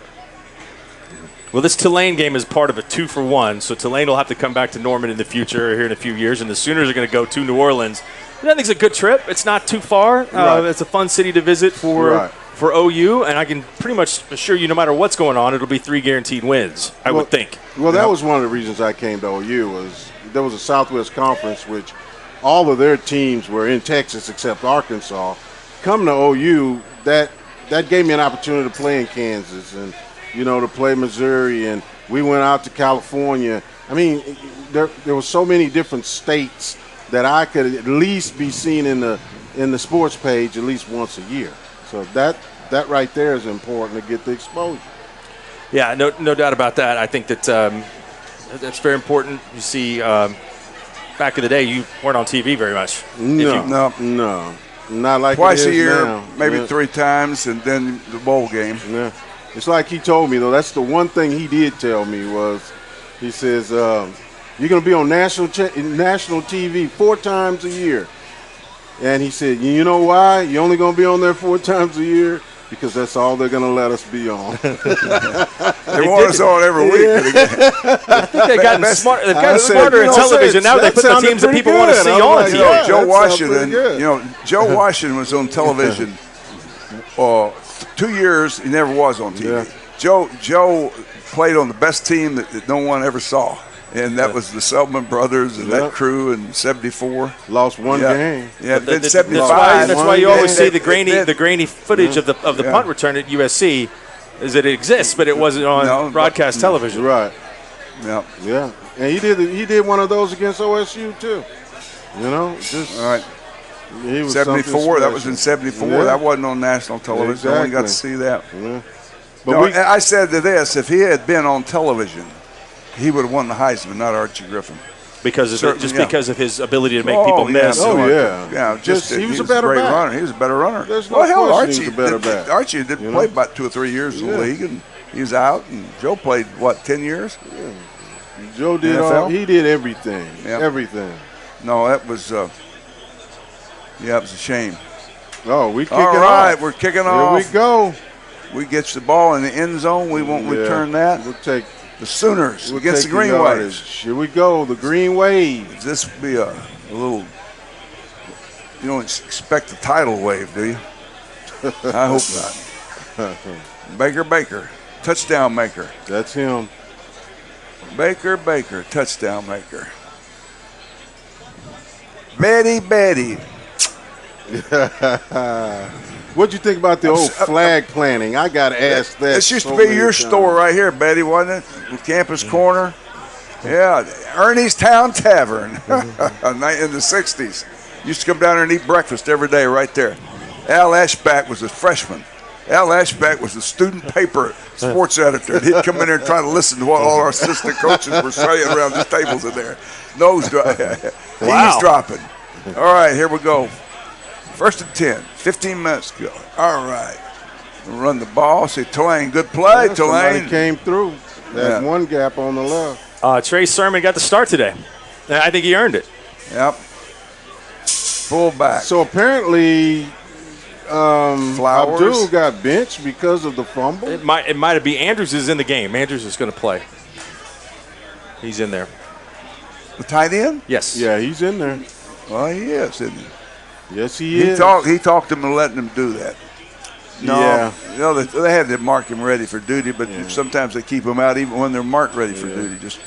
Speaker 3: Well, this Tulane game is part of a 2-for-1, so Tulane will have to come back to Norman in the future here in a few years, and the Sooners are going to go to New Orleans. I think it's a good trip. It's not too far.
Speaker 2: Right.
Speaker 3: It's a fun city to visit for OU, and I can pretty much assure you no matter what's going on, it'll be 3 guaranteed wins, I would think.
Speaker 2: Well, that was one of the reasons I came to OU was there was a Southwest Conference, which all of their teams were in Texas except Arkansas. Come to OU, that gave me an opportunity to play in Kansas and, to play Missouri. And we went out to California. I mean, there were so many different states that I could at least be seen in the sports page at least once a year. So that right there is important to get the exposure.
Speaker 3: Yeah, no doubt about that. I think that that's very important. You see, back in the day, you weren't on TV very much.
Speaker 2: No, not like
Speaker 1: twice
Speaker 2: it
Speaker 1: a
Speaker 2: is
Speaker 1: year,
Speaker 2: now.
Speaker 1: maybe 3 times, and then the bowl game.
Speaker 2: Yeah, it's like he told me though. That's the one thing he did tell me was, he says, "You're going to be on national TV 4 times a year," and he said, "You know why? You're only going to be on there 4 times a year." Because that's all they're going to let us be on.
Speaker 1: They want us on every week.
Speaker 3: I think they've gotten smarter in television. Now they put the teams that people want to see on TV.
Speaker 1: Joe Washington, Joe Washington was on television 2 years. He never was on TV. Yeah. Joe played on the best team that no one ever saw. And that was the Selman brothers and that crew in '74.
Speaker 2: Lost one game.
Speaker 1: Yeah,
Speaker 3: but
Speaker 1: '75.
Speaker 3: That's why you always see the grainy footage of the punt return at USC, is that it exists, but it wasn't on broadcast television.
Speaker 2: Right.
Speaker 1: Yeah.
Speaker 2: Yeah. And he did one of those against OSU too. Just
Speaker 1: all right.
Speaker 2: He was
Speaker 1: 74. That was in '74. Yeah. That wasn't on national television.
Speaker 2: Exactly.
Speaker 1: I only got to see that.
Speaker 2: Yeah.
Speaker 1: But I said to this: if he had been on television, he would have won the Heisman, not Archie Griffin.
Speaker 3: Because of his ability to make people miss.
Speaker 1: Yeah,
Speaker 2: he was a better
Speaker 1: great runner. He was a better runner.
Speaker 2: There's no question he was a better back.
Speaker 1: Archie did play about 2 or 3 years in the league, and he was out. And Joe played 10 years?
Speaker 2: Yeah. Joe did he did everything.
Speaker 1: Yeah.
Speaker 2: Everything.
Speaker 1: No, that was it was a shame.
Speaker 2: Oh, we kicking
Speaker 1: off. All right, we're kicking off.
Speaker 2: Here we go.
Speaker 1: We get the ball in the end zone. We won't return that.
Speaker 2: We'll take
Speaker 1: the Sooners against the Green Waves.
Speaker 2: Here we go, the Green Wave.
Speaker 1: This will be a little. You don't expect a tidal wave, do you? I hope not. Baker, touchdown maker.
Speaker 2: That's him.
Speaker 1: Baker, touchdown maker. Betty.
Speaker 2: What'd you think about the old flag planting? I got to ask that.
Speaker 1: This used to be your store right here, Betty, wasn't it? Campus Corner. Yeah, Ernie's Town Tavern in the 60s. Used to come down there and eat breakfast every day right there. Al Ashback was a freshman. Al Ashback was the student paper sports editor. He'd come in there and try to listen to what all our assistant coaches were saying around the tables in there. Nose dropping. All right, here we go. 1st and 10, 15 minutes ago. All right. We'll run the ball. See Tulane, good play, Tulane.
Speaker 2: Somebody came through. That one gap on the left.
Speaker 3: Trey Sermon got the start today. I think he earned it.
Speaker 1: Yep. Fullback.
Speaker 2: So apparently
Speaker 1: Flowers.
Speaker 2: Abdul got benched because of the fumble.
Speaker 3: It might have been Andrews is in the game. Andrews is going to play. He's in there.
Speaker 1: The tight end?
Speaker 3: Yes.
Speaker 2: Yeah, he's in there.
Speaker 1: Well, he is, isn't he?
Speaker 2: Yes, he is.
Speaker 1: He talked them and letting them do that. No, they had to mark him ready for duty, but sometimes they keep him out even when they're marked ready for duty. Just